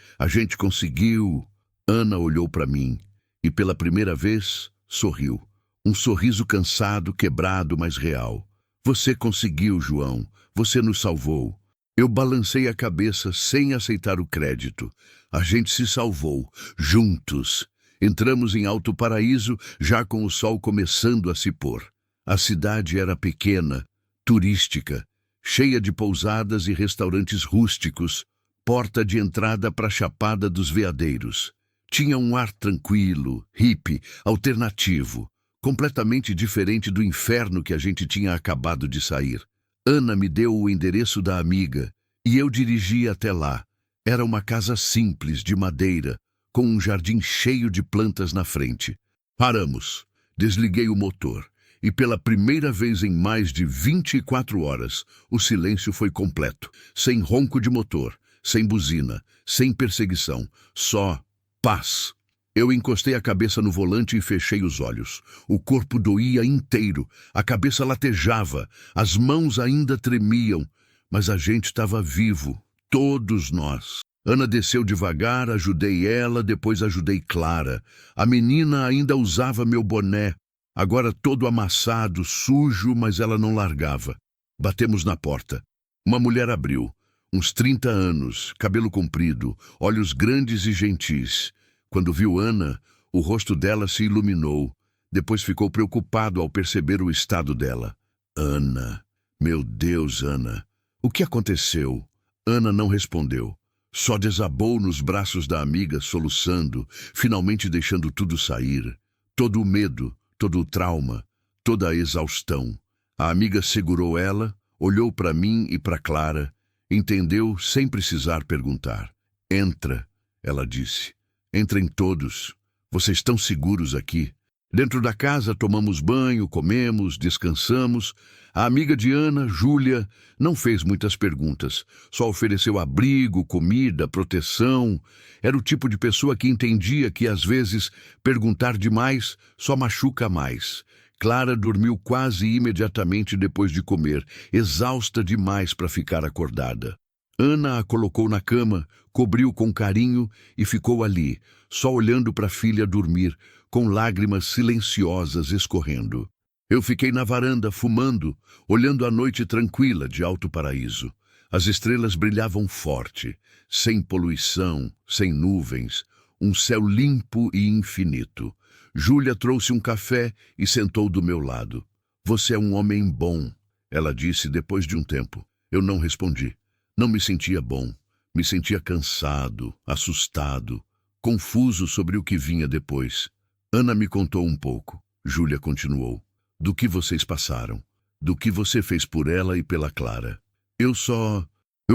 S1: conseguiu. Ana olhou para mim e pela primeira vez sorriu. Um sorriso cansado, quebrado, mas real. Você conseguiu, João. Você nos salvou. Eu balancei a cabeça sem aceitar o crédito. A gente se salvou, juntos. Entramos em Alto Paraíso, já com o sol começando a se pôr. A cidade era pequena, turística, cheia de pousadas e restaurantes rústicos, porta de entrada para a Chapada dos Veadeiros. Tinha um ar tranquilo, hippie, alternativo, completamente diferente do inferno que a gente tinha acabado de sair. Ana me deu o endereço da amiga e eu dirigi até lá. Era uma casa simples, de madeira, com um jardim cheio de plantas na frente. Paramos. Desliguei o motor. E pela primeira vez em mais de 24 horas, o silêncio foi completo. Sem ronco de motor, sem buzina, sem perseguição. Só paz. Eu encostei a cabeça no volante e fechei os olhos. O corpo doía inteiro, a cabeça latejava, as mãos ainda tremiam. Mas a gente estava vivo, todos nós. Ana desceu devagar, ajudei ela, depois ajudei Clara. A menina ainda usava meu boné, agora todo amassado, sujo, mas ela não largava. Batemos na porta. Uma mulher abriu. Uns 30 anos, cabelo comprido, olhos grandes e gentis. Quando viu Ana, o rosto dela se iluminou. Depois ficou preocupado ao perceber o estado dela. Ana. Meu Deus, Ana. O que aconteceu? Ana não respondeu. Só desabou nos braços da amiga, soluçando, finalmente deixando tudo sair. Todo o medo, todo o trauma, toda a exaustão. A amiga segurou ela, olhou para mim e para Clara, entendeu sem precisar perguntar. Entra, ela disse. Entrem todos. Vocês estão seguros aqui. Dentro da casa tomamos banho, comemos, descansamos. A amiga de Ana, Júlia, não fez muitas perguntas. Só ofereceu abrigo, comida, proteção. Era o tipo de pessoa que entendia que, às vezes, perguntar demais só machuca mais. Clara dormiu quase imediatamente depois de comer, exausta demais para ficar acordada. Ana a colocou na cama, cobriu com carinho e ficou ali, só olhando para a filha dormir, com lágrimas silenciosas escorrendo. Eu fiquei na varanda, fumando, olhando a noite tranquila de Alto Paraíso. As estrelas brilhavam forte, sem poluição, sem nuvens, um céu limpo e infinito. Júlia trouxe um café e sentou do meu lado. Você é um homem bom, ela disse depois de um tempo. Eu não respondi. Não me sentia bom. Me sentia cansado, assustado, confuso sobre o que vinha depois. Ana me contou um pouco. Júlia continuou. Do que vocês passaram. Do que você fez por ela e pela Clara. Eu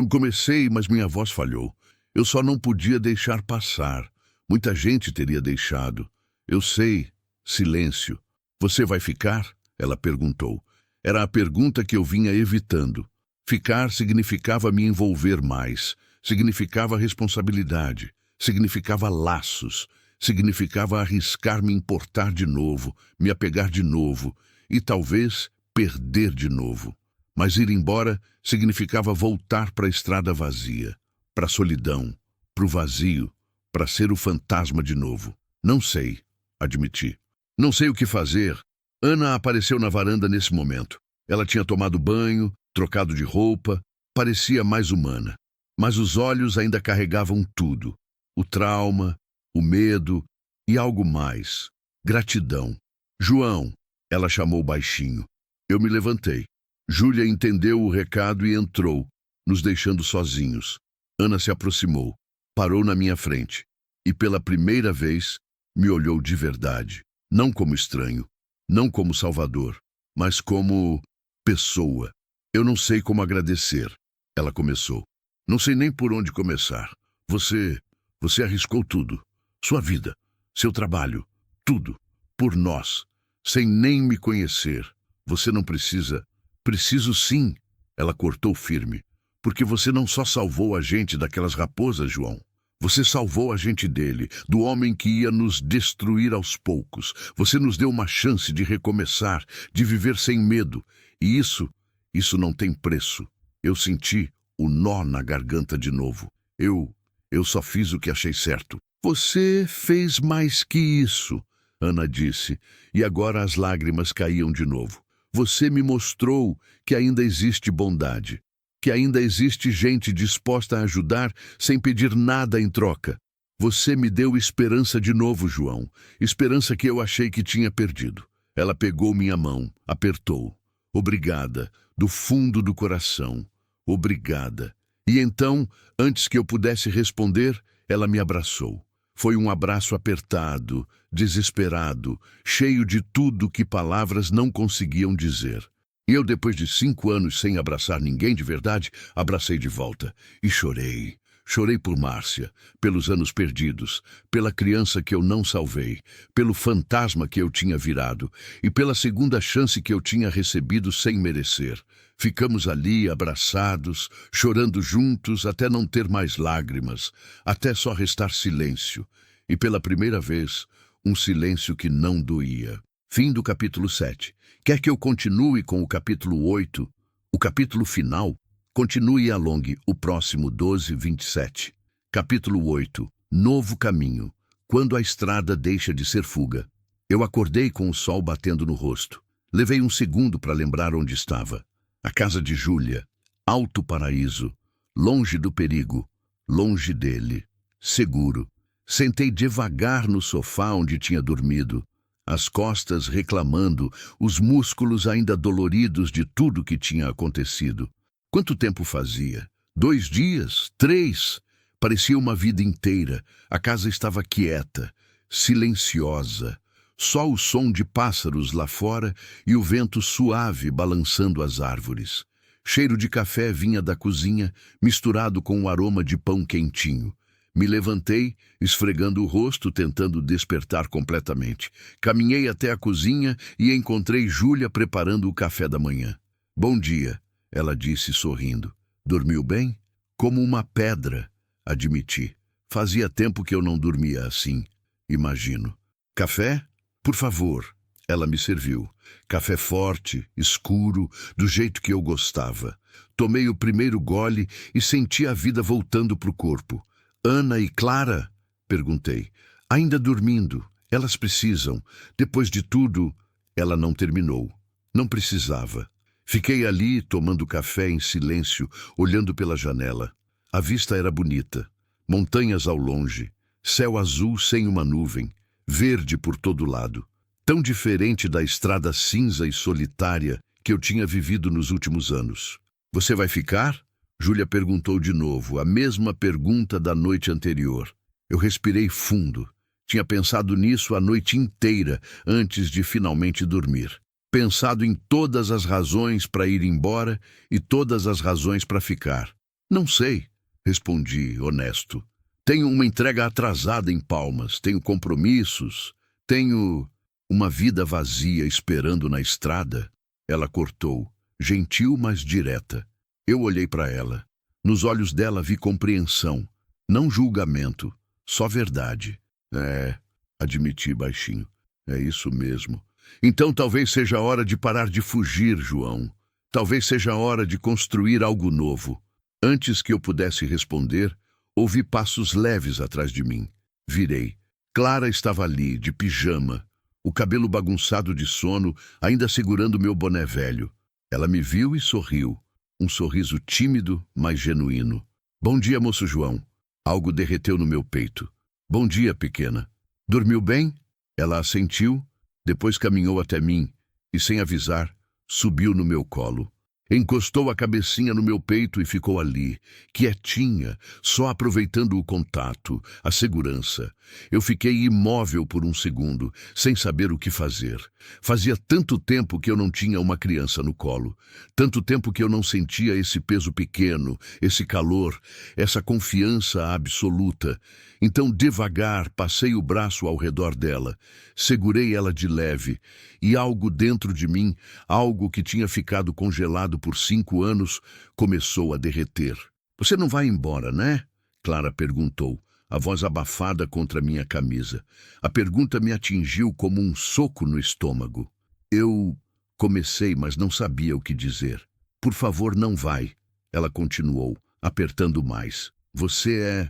S1: comecei, mas minha voz falhou. Eu só não podia deixar passar. Muita gente teria deixado. Eu sei. Silêncio. Você vai ficar? Ela perguntou. Era a pergunta que eu vinha evitando. Ficar significava me envolver mais. Significava responsabilidade. significava laços, significava arriscar me importar de novo, me apegar de novo e talvez perder de novo. Mas ir embora significava voltar para a estrada vazia, para a solidão, para o vazio, para ser o fantasma de novo. Não sei, admiti. Não sei o que fazer. Ana apareceu na varanda nesse momento. Ela tinha tomado banho, trocado de roupa, parecia mais humana. Mas os olhos ainda carregavam tudo. O trauma, o medo e algo mais. Gratidão. João, ela chamou baixinho. Eu me levantei. Júlia entendeu o recado e entrou, nos deixando sozinhos. Ana se aproximou, parou na minha frente e pela primeira vez me olhou de verdade. Não como estranho, não como salvador, mas como pessoa. Eu não sei como agradecer, ela começou. Não sei nem por onde começar. Você arriscou tudo. Sua vida, seu trabalho, tudo. Por nós, sem nem me conhecer. Você não precisa. Preciso sim, ela cortou firme. Porque você não só salvou a gente daquelas raposas, João. Você salvou a gente dele, do homem que ia nos destruir aos poucos. Você nos deu uma chance de recomeçar, de viver sem medo. E isso não tem preço. Eu senti o nó na garganta de novo. Eu só fiz o que achei certo. Você fez mais que isso, Ana disse, e agora as lágrimas caíam de novo. Você me mostrou que ainda existe bondade, que ainda existe gente disposta a ajudar sem pedir nada em troca. Você me deu esperança de novo, João, esperança que eu achei que tinha perdido. Ela pegou minha mão, apertou. Obrigada, do fundo do coração. Obrigada. E então, antes que eu pudesse responder, ela me abraçou. Foi um abraço apertado, desesperado, cheio de tudo que palavras não conseguiam dizer. E eu, depois de 5 anos sem abraçar ninguém de verdade, abracei de volta. E chorei. Chorei por Márcia, pelos anos perdidos, pela criança que eu não salvei, pelo fantasma que eu tinha virado e pela segunda chance que eu tinha recebido sem merecer. Ficamos ali, abraçados, chorando juntos até não ter mais lágrimas, até só restar silêncio. E pela primeira vez, um silêncio que não doía. Fim do capítulo 7. Quer que eu continue com o capítulo 8, o capítulo final? Continue e alongue o próximo 12:27. Capítulo 8. Novo caminho. Quando a estrada deixa de ser fuga. Eu acordei com o sol batendo no rosto. Levei um segundo para lembrar onde estava. A casa de Júlia. Alto paraíso. Longe do perigo. Longe dele. Seguro. Sentei devagar no sofá onde tinha dormido. As costas reclamando, os músculos ainda doloridos de tudo que tinha acontecido. Quanto tempo fazia? 2 dias? 3? Parecia uma vida inteira. A casa estava quieta, silenciosa. Só o som de pássaros lá fora e o vento suave balançando as árvores. Cheiro de café vinha da cozinha, misturado com o aroma de pão quentinho. Me levantei, esfregando o rosto, tentando despertar completamente. Caminhei até a cozinha e encontrei Júlia preparando o café da manhã. Bom dia, ela disse sorrindo. Dormiu bem? Como uma pedra, admiti. Fazia tempo que eu não dormia assim, imagino. Café? Por favor. Ela me serviu. Café forte, escuro, do jeito que eu gostava. Tomei o primeiro gole e senti a vida voltando para o corpo. Ana e Clara? Perguntei. Ainda dormindo. Elas precisam. Depois de tudo, ela não terminou. Não precisava. Fiquei ali, tomando café em silêncio, olhando pela janela. A vista era bonita. Montanhas ao longe. Céu azul sem uma nuvem. Verde por todo lado. Tão diferente da estrada cinza e solitária que eu tinha vivido nos últimos anos. Você vai ficar? Júlia perguntou de novo, a mesma pergunta da noite anterior. Eu respirei fundo. Tinha pensado nisso a noite inteira antes de finalmente dormir. Pensado em todas as razões para ir embora e todas as razões para ficar. Não sei, respondi, honesto. Tenho uma entrega atrasada em Palmas, tenho compromissos, tenho uma vida vazia esperando na estrada. Ela cortou, gentil, mas direta. Eu olhei para ela. Nos olhos dela vi compreensão, não julgamento, só verdade. É, admiti baixinho. É isso mesmo. Então talvez seja a hora de parar de fugir, João. Talvez seja a hora de construir algo novo. Antes que eu pudesse responder, ouvi passos leves atrás de mim. Virei. Clara estava ali, de pijama, o cabelo bagunçado de sono, ainda segurando meu boné velho. Ela me viu e sorriu. Um sorriso tímido, mas genuíno. Bom dia, moço João. Algo derreteu no meu peito. Bom dia, pequena. Dormiu bem? Ela assentiu, depois caminhou até mim e, sem avisar, subiu no meu colo. Encostou a cabecinha no meu peito e ficou ali, quietinha, só aproveitando o contato, a segurança. Eu fiquei imóvel por um segundo, sem saber o que fazer. Fazia tanto tempo que eu não tinha uma criança no colo. Tanto tempo que eu não sentia esse peso pequeno, esse calor, essa confiança absoluta. Então, devagar, passei o braço ao redor dela. Segurei ela de leve, e algo dentro de mim, algo que tinha ficado congelado por 5 anos, começou a derreter. Você não vai embora, né? Clara perguntou, a voz abafada contra minha camisa. A pergunta me atingiu como um soco no estômago. Eu comecei, mas não sabia o que dizer. Por favor, não vai. Ela continuou, apertando mais. Você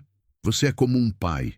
S1: é como um pai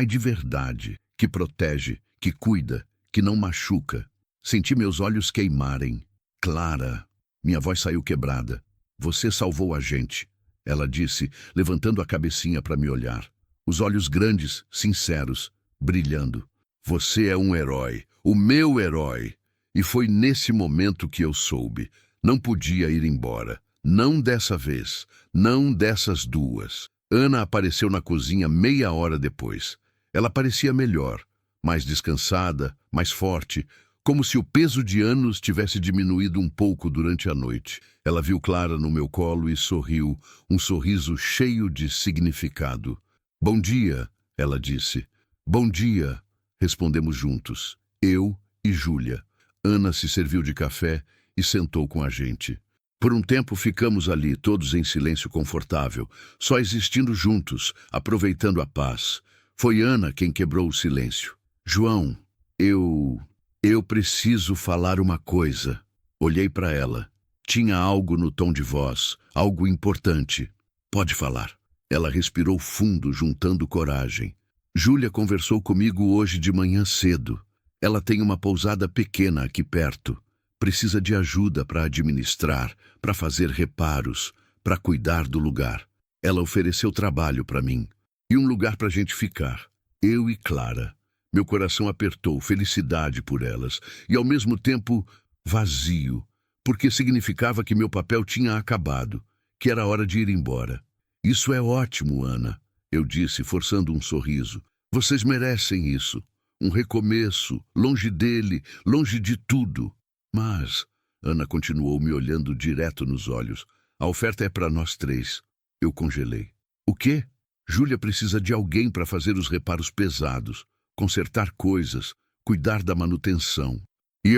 S1: de verdade, que protege, que cuida, que não machuca. Senti meus olhos queimarem. Clara, minha voz saiu quebrada. Você salvou a gente, ela disse, levantando a cabecinha para me olhar. Os olhos grandes, sinceros, brilhando. Você é um herói, o meu herói. E foi nesse momento que eu soube. Não podia ir embora. Não dessa vez. Não dessas duas. Ana apareceu na cozinha meia hora depois. Ela parecia melhor, mais descansada, mais forte, como se o peso de anos tivesse diminuído um pouco durante a noite. Ela viu Clara no meu colo e sorriu, um sorriso cheio de significado. Bom dia, ela disse. Bom dia, respondemos juntos, eu e Júlia. Ana se serviu de café e sentou com a gente. Por um tempo ficamos ali, todos em silêncio confortável, só existindo juntos, aproveitando a paz. Foi Ana quem quebrou o silêncio. João, eu preciso falar uma coisa. Olhei para ela. Tinha algo no tom de voz, algo importante. Pode falar. Ela respirou fundo, juntando coragem. Júlia conversou comigo hoje de manhã cedo. Ela tem uma pousada pequena aqui perto. Precisa de ajuda para administrar, para fazer reparos, para cuidar do lugar. Ela ofereceu trabalho para mim e um lugar para a gente ficar. Eu e Clara. Meu coração apertou, felicidade por elas e ao mesmo tempo vazio, porque significava que meu papel tinha acabado, que era hora de ir embora. Isso é ótimo, Ana, eu disse, forçando um sorriso. Vocês merecem isso. Um recomeço, longe dele, longe de tudo. Mas, Ana continuou me olhando direto nos olhos, a oferta é para nós 3. Eu congelei. O quê? Júlia precisa de alguém para fazer os reparos pesados, consertar coisas, cuidar da manutenção. E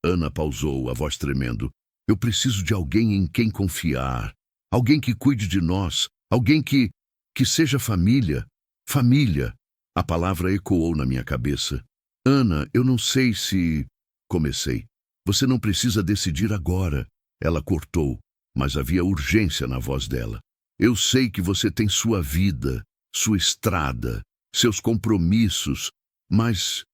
S1: Ana pausou, a voz tremendo. Eu preciso de alguém em quem confiar, alguém que cuide de nós, alguém que seja família. Família. A palavra ecoou na minha cabeça. Ana, eu não sei se... Comecei. Você não precisa decidir agora. Ela cortou, mas havia urgência na voz dela. Eu sei que você tem sua vida, sua estrada, seus compromissos, mas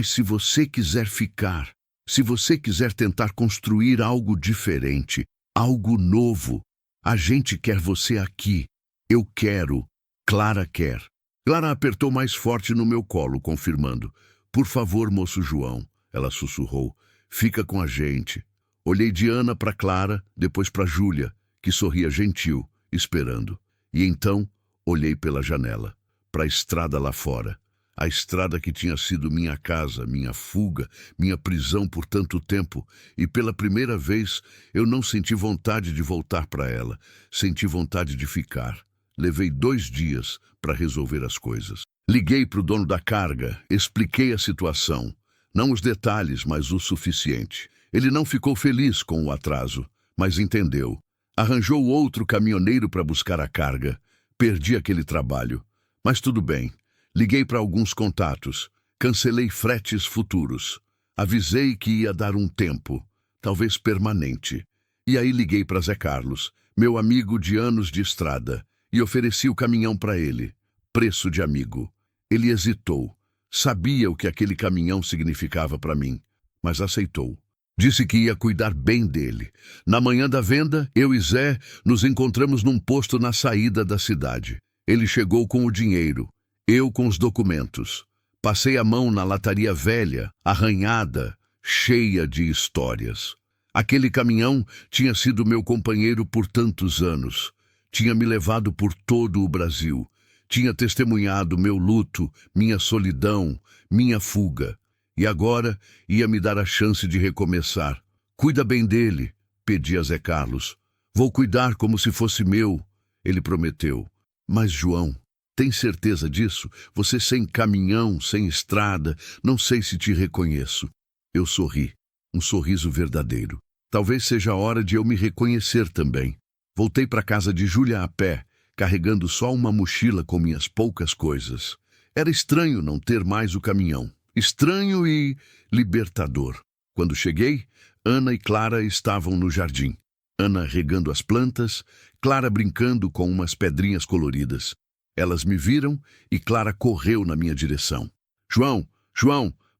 S1: se você quiser ficar, se você quiser tentar construir algo diferente, algo novo, a gente quer você aqui. Eu quero. Clara quer. Clara apertou mais forte no meu colo, confirmando. Por favor, moço João, ela sussurrou. Fica com a gente. Olhei de Ana para Clara, depois para Júlia, que sorria gentil, esperando. E então olhei pela janela, para a estrada lá fora. A estrada que tinha sido minha casa, minha fuga, minha prisão por tanto tempo. E pela primeira vez eu não senti vontade de voltar para ela. Senti vontade de ficar. Levei 2 dias para resolver as coisas. Liguei para o dono da carga, expliquei a situação. Não os detalhes, mas o suficiente. Ele não ficou feliz com o atraso, mas entendeu. Arranjou outro caminhoneiro para buscar a carga. Perdi aquele trabalho. Mas tudo bem. Liguei para alguns contatos. Cancelei fretes futuros. Avisei que ia dar um tempo, talvez permanente. E aí liguei para Zé Carlos, meu amigo de anos de estrada, e ofereci o caminhão para ele. Preço de amigo. Ele hesitou. Sabia o que aquele caminhão significava para mim, mas aceitou. Disse que ia cuidar bem dele. Na manhã da venda, eu e Zé nos encontramos num posto na saída da cidade. Ele chegou com o dinheiro, eu com os documentos. Passei a mão na lataria velha, arranhada, cheia de histórias. Aquele caminhão tinha sido meu companheiro por tantos anos. Tinha me levado por todo o Brasil. Tinha testemunhado meu luto, minha solidão, minha fuga. E agora ia me dar a chance de recomeçar. Cuida bem dele, pedi a Zé Carlos. Vou cuidar como se fosse meu, ele prometeu. Mas, João, tem certeza disso? Você sem caminhão, sem estrada, não sei se te reconheço. Eu sorri, um sorriso verdadeiro. Talvez seja a hora de eu me reconhecer também. Voltei para casa de Júlia a pé, carregando só uma mochila com minhas poucas coisas. Era estranho não ter mais o caminhão. Estranho e libertador. Quando cheguei, Ana e Clara estavam no jardim. Ana regando as plantas, Clara brincando com umas pedrinhas coloridas. Elas me viram e Clara correu na minha direção. João,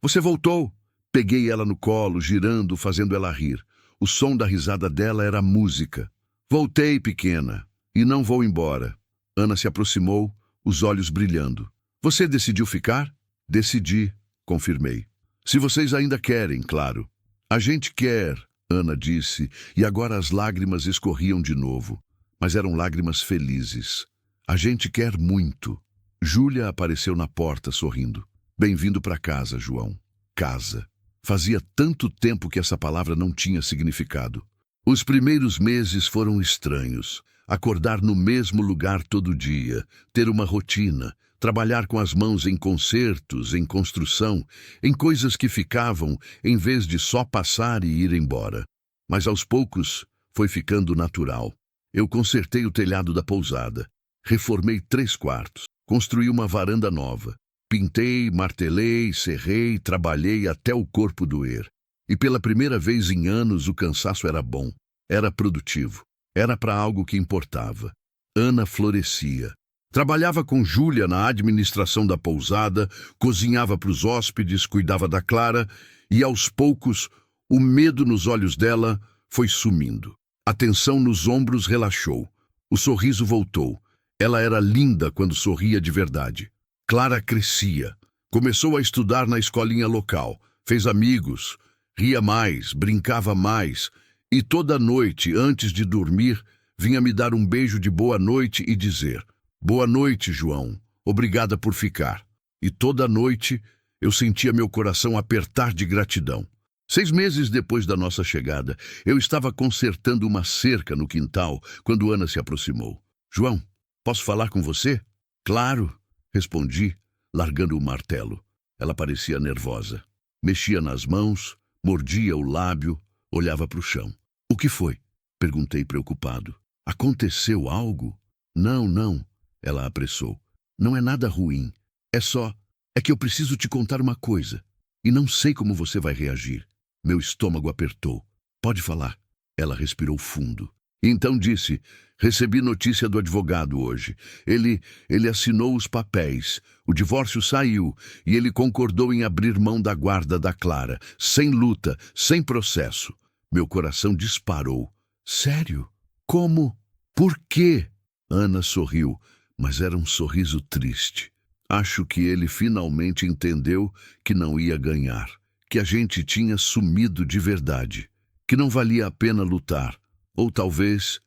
S1: você voltou! Peguei ela no colo, girando, fazendo ela rir. O som da risada dela era música. Voltei, pequena, e não vou embora. Ana se aproximou, os olhos brilhando. Você decidiu ficar? Decidi, confirmei. Se vocês ainda querem, claro. A gente quer, Ana disse, e agora as lágrimas escorriam de novo. Mas eram lágrimas felizes. A gente quer muito. Júlia apareceu na porta, sorrindo. Bem-vindo para casa, João. Casa. Fazia tanto tempo que essa palavra não tinha significado. Os primeiros meses foram estranhos. Acordar no mesmo lugar todo dia, ter uma rotina, trabalhar com as mãos em concertos, em construção, em coisas que ficavam, em vez de só passar e ir embora. Mas aos poucos foi ficando natural. Eu consertei o telhado da pousada. Reformei 3 quartos, construí uma varanda nova. Pintei, martelei, serrei, trabalhei até o corpo doer. E pela primeira vez em anos o cansaço era bom, era produtivo, era para algo que importava. Ana florescia. Trabalhava com Júlia na administração da pousada, cozinhava para os hóspedes, cuidava da Clara e aos poucos o medo nos olhos dela foi sumindo. A tensão nos ombros relaxou. O sorriso voltou. Ela era linda quando sorria de verdade. Clara crescia. Começou a estudar na escolinha local. Fez amigos. Ria mais, brincava mais. E toda noite, antes de dormir, vinha me dar um beijo de boa noite e dizer: boa noite, João. Obrigada por ficar. E toda noite eu sentia meu coração apertar de gratidão. 6 meses depois da nossa chegada, eu estava consertando uma cerca no quintal quando Ana se aproximou. João, posso falar com você? Claro, respondi, largando o martelo. Ela parecia nervosa. Mexia nas mãos, mordia o lábio, olhava para o chão. O que foi? Perguntei preocupado. Aconteceu algo? Não, ela apressou. Não é nada ruim. É que eu preciso te contar uma coisa. E não sei como você vai reagir. Meu estômago apertou. Pode falar. Ela respirou fundo. Então disse: recebi notícia do advogado hoje. Ele assinou os papéis. O divórcio saiu e ele concordou em abrir mão da guarda da Clara. Sem luta, sem processo. Meu coração disparou. Sério? Como? Por quê? Ana sorriu, mas era um sorriso triste. Acho que ele finalmente entendeu que não ia ganhar, que a gente tinha sumido de verdade, que não valia a pena lutar. Ou talvez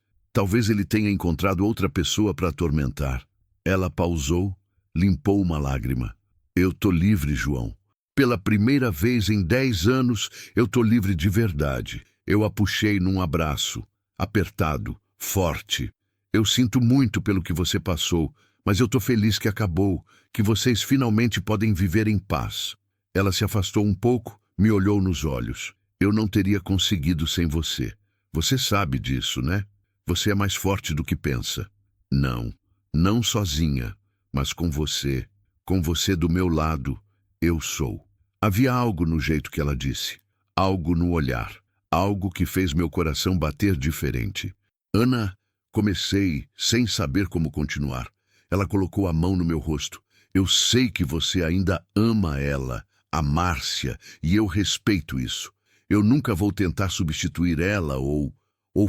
S1: ele tenha encontrado outra pessoa para atormentar. Ela pausou, limpou uma lágrima. Eu tô livre, João. Pela primeira vez em 10 anos, eu tô livre de verdade. Eu a puxei num abraço, apertado, forte. Eu sinto muito pelo que você passou, mas eu tô feliz que acabou, que vocês finalmente podem viver em paz. Ela se afastou um pouco, me olhou nos olhos. Eu não teria conseguido sem você. Você sabe disso, né? Você é mais forte do que pensa. Não sozinha, mas com você, com você do meu lado, eu sou. Havia algo no jeito que ela disse, algo no olhar, algo que fez meu coração bater diferente. Ana, comecei sem saber como continuar. Ela colocou a mão no meu rosto. Eu sei que você ainda ama ela, a Márcia, e eu respeito isso. Eu nunca vou tentar substituir ela ou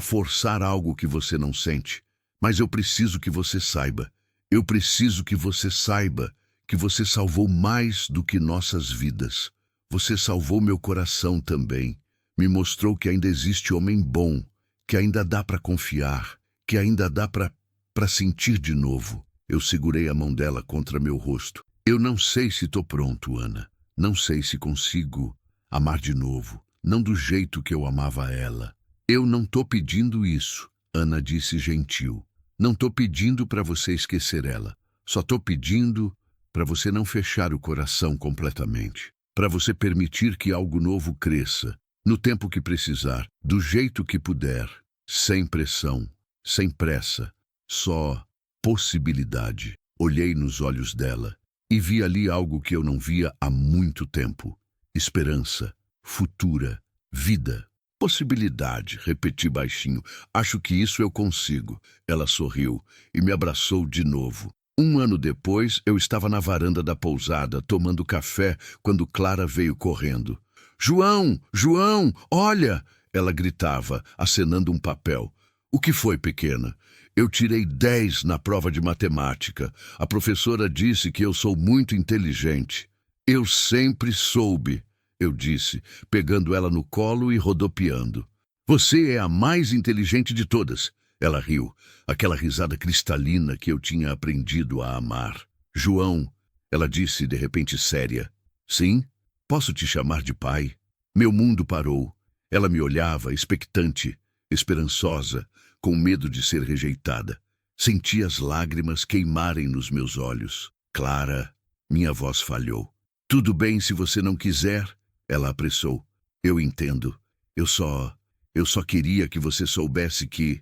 S1: forçar algo que você não sente. Mas eu preciso que você saiba. Eu preciso que você saiba que você salvou mais do que nossas vidas. Você salvou meu coração também. Me mostrou que ainda existe homem bom, que ainda dá para confiar, que ainda dá para sentir de novo. Eu segurei a mão dela contra meu rosto. Eu não sei se estou pronto, Ana. Não sei se consigo amar de novo. Não do jeito que eu amava ela. Eu não estou pedindo isso, Ana disse gentil. Não estou pedindo para você esquecer ela. Só estou pedindo para você não fechar o coração completamente. Para você permitir que algo novo cresça, no tempo que precisar, do jeito que puder, sem pressão, sem pressa, só possibilidade. Olhei nos olhos dela e vi ali algo que eu não via há muito tempo. Esperança, futura, vida. Possibilidade, repeti baixinho. Acho que isso eu consigo. Ela sorriu e me abraçou de novo. 1 ano depois, eu estava na varanda da pousada, tomando café, quando Clara veio correndo. João! João! Olha! Ela gritava, acenando um papel. O que foi, pequena? Eu tirei 10 na prova de matemática. A professora disse que eu sou muito inteligente. Eu sempre soube, eu disse, pegando ela no colo e rodopiando. Você é a mais inteligente de todas. Ela riu, aquela risada cristalina que eu tinha aprendido a amar. João, ela disse de repente séria. Sim? Posso te chamar de pai? Meu mundo parou. Ela me olhava, expectante, esperançosa, com medo de ser rejeitada. Senti as lágrimas queimarem nos meus olhos. Clara, minha voz falhou. Tudo bem se você não quiser, ela apressou. Eu entendo. Eu só queria que você soubesse que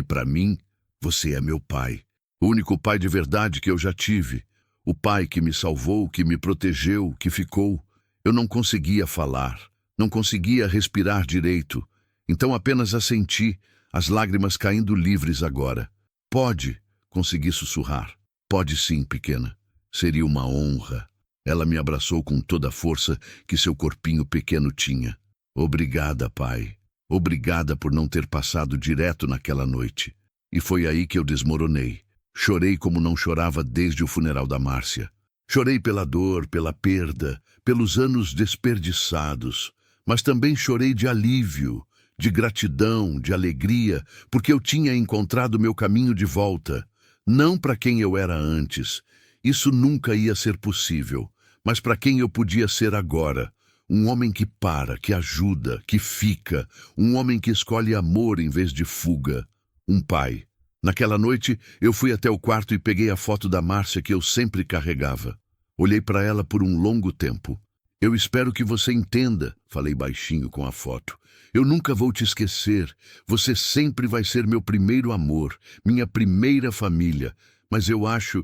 S1: para mim, você é meu pai. O único pai de verdade que eu já tive. O pai que me salvou, que me protegeu, que ficou. Eu não conseguia falar, não conseguia respirar direito. Então apenas assenti, as lágrimas caindo livres agora. Pode, consegui sussurrar. Pode sim, pequena. Seria uma honra. Ela me abraçou com toda a força que seu corpinho pequeno tinha. Obrigada, pai. Obrigada por não ter passado direto naquela noite. E foi aí que eu desmoronei. Chorei como não chorava desde o funeral da Márcia. Chorei pela dor, pela perda, pelos anos desperdiçados. Mas também chorei de alívio, de gratidão, de alegria, porque eu tinha encontrado meu caminho de volta. Não para quem eu era antes. Isso nunca ia ser possível. Mas para quem eu podia ser agora. Um homem que para, que ajuda, que fica. Um homem que escolhe amor em vez de fuga. Um pai. Naquela noite, eu fui até o quarto e peguei a foto da Márcia que eu sempre carregava. Olhei para ela por um longo tempo. Eu espero que você entenda, falei baixinho com a foto. Eu nunca vou te esquecer. Você sempre vai ser meu primeiro amor, minha primeira família. Mas eu acho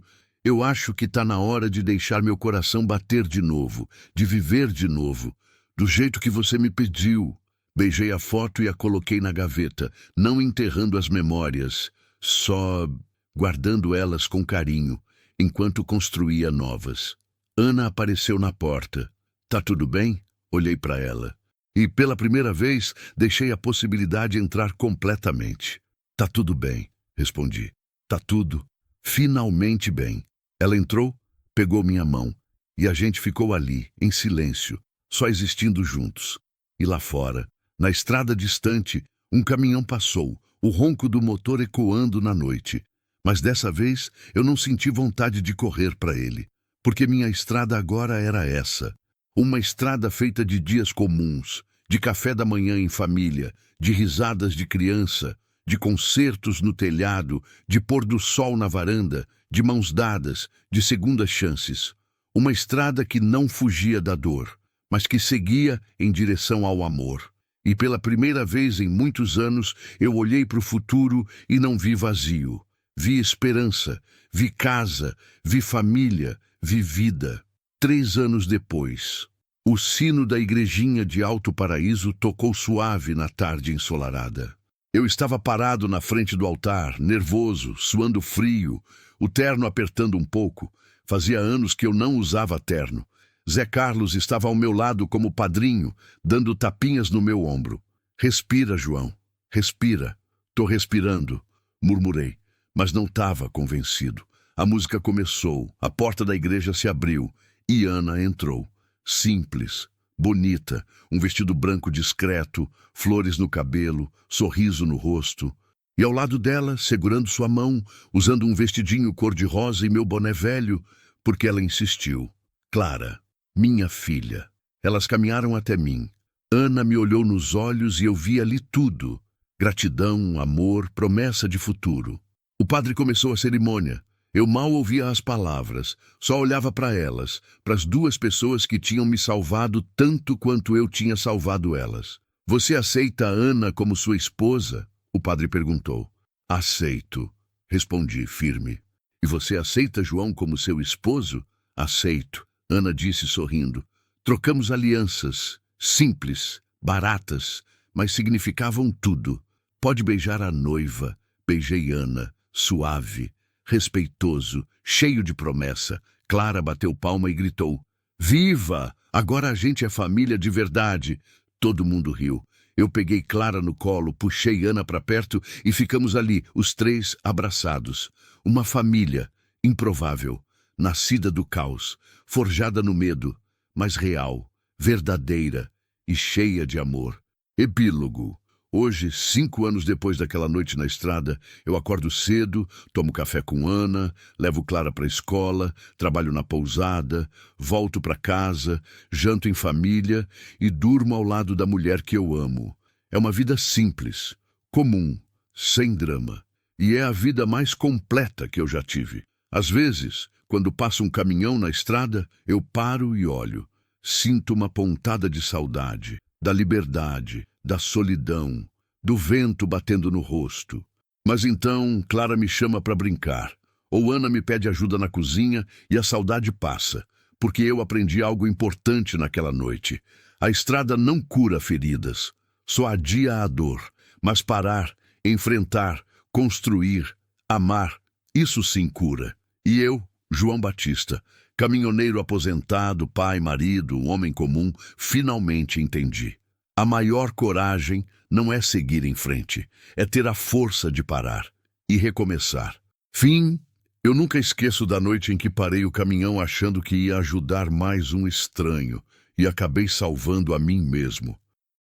S1: que está na hora de deixar meu coração bater de novo, de viver de novo, do jeito que você me pediu. Beijei a foto e a coloquei na gaveta, não enterrando as memórias, só guardando elas com carinho, enquanto construía novas. Ana apareceu na porta. Tá tudo bem? Olhei para ela. E pela primeira vez, deixei a possibilidade entrar completamente. Tá tudo bem, respondi. Tá tudo finalmente bem. Ela entrou, pegou minha mão, e a gente ficou ali, em silêncio, só existindo juntos. E lá fora, na estrada distante, um caminhão passou, o ronco do motor ecoando na noite. Mas dessa vez, eu não senti vontade de correr para ele, porque minha estrada agora era essa. Uma estrada feita de dias comuns, de café da manhã em família, de risadas de criança, de concertos no telhado, de pôr do sol na varanda, de mãos dadas, de segundas chances. Uma estrada que não fugia da dor, mas que seguia em direção ao amor. E pela primeira vez em muitos anos, eu olhei para o futuro e não vi vazio. vi esperança, vi casa, vi família, vi vida. 3 anos depois, o sino da igrejinha de Alto Paraíso tocou suave na tarde ensolarada. Eu estava parado na frente do altar, nervoso, suando frio, o terno apertando um pouco. Fazia anos que eu não usava terno. Zé Carlos estava ao meu lado como padrinho, dando tapinhas no meu ombro. Respira, João, respira. Tô respirando, murmurei, mas não estava convencido. A música começou, a porta da igreja se abriu e Ana entrou. Simples, bonita, um vestido branco discreto, flores no cabelo, sorriso no rosto. E ao lado dela, segurando sua mão, usando um vestidinho cor-de-rosa e meu boné velho, porque ela insistiu. Clara, minha filha. Elas caminharam até mim. Ana me olhou nos olhos e eu vi ali tudo. Gratidão, amor, promessa de futuro. O padre começou a cerimônia. Eu mal ouvia as palavras, só olhava para elas, para as 2 pessoas que tinham me salvado tanto quanto eu tinha salvado elas. Você aceita a Ana como sua esposa? O padre perguntou. Aceito, respondi firme. E você aceita João como seu esposo? Aceito, Ana disse sorrindo. Trocamos alianças, simples, baratas, mas significavam tudo. Pode beijar a noiva. Beijei Ana, suave, respeitoso, cheio de promessa. Clara bateu palma e gritou. Viva! Agora a gente é família de verdade. Todo mundo riu. Eu peguei Clara no colo, puxei Ana para perto e ficamos ali, os 3 abraçados. Uma família, improvável, nascida do caos, forjada no medo, mas real, verdadeira e cheia de amor. Epílogo. Hoje, 5 anos depois daquela noite na estrada, eu acordo cedo, tomo café com Ana, levo Clara para a escola, trabalho na pousada, volto para casa, janto em família e durmo ao lado da mulher que eu amo. É uma vida simples, comum, sem drama. E é a vida mais completa que eu já tive. Às vezes, quando passa um caminhão na estrada, eu paro e olho. Sinto uma pontada de saudade, da liberdade, da solidão, do vento batendo no rosto. Mas então, Clara me chama para brincar. Ou Ana me pede ajuda na cozinha e a saudade passa, porque eu aprendi algo importante naquela noite. A estrada não cura feridas, só adia a dor. Mas parar, enfrentar, construir, amar, isso sim cura. E eu, João Batista, caminhoneiro aposentado, pai, marido, um homem comum, finalmente entendi. A maior coragem não é seguir em frente, é ter a força de parar e recomeçar. Fim. Eu nunca esqueço da noite em que parei o caminhão achando que ia ajudar mais um estranho e acabei salvando a mim mesmo.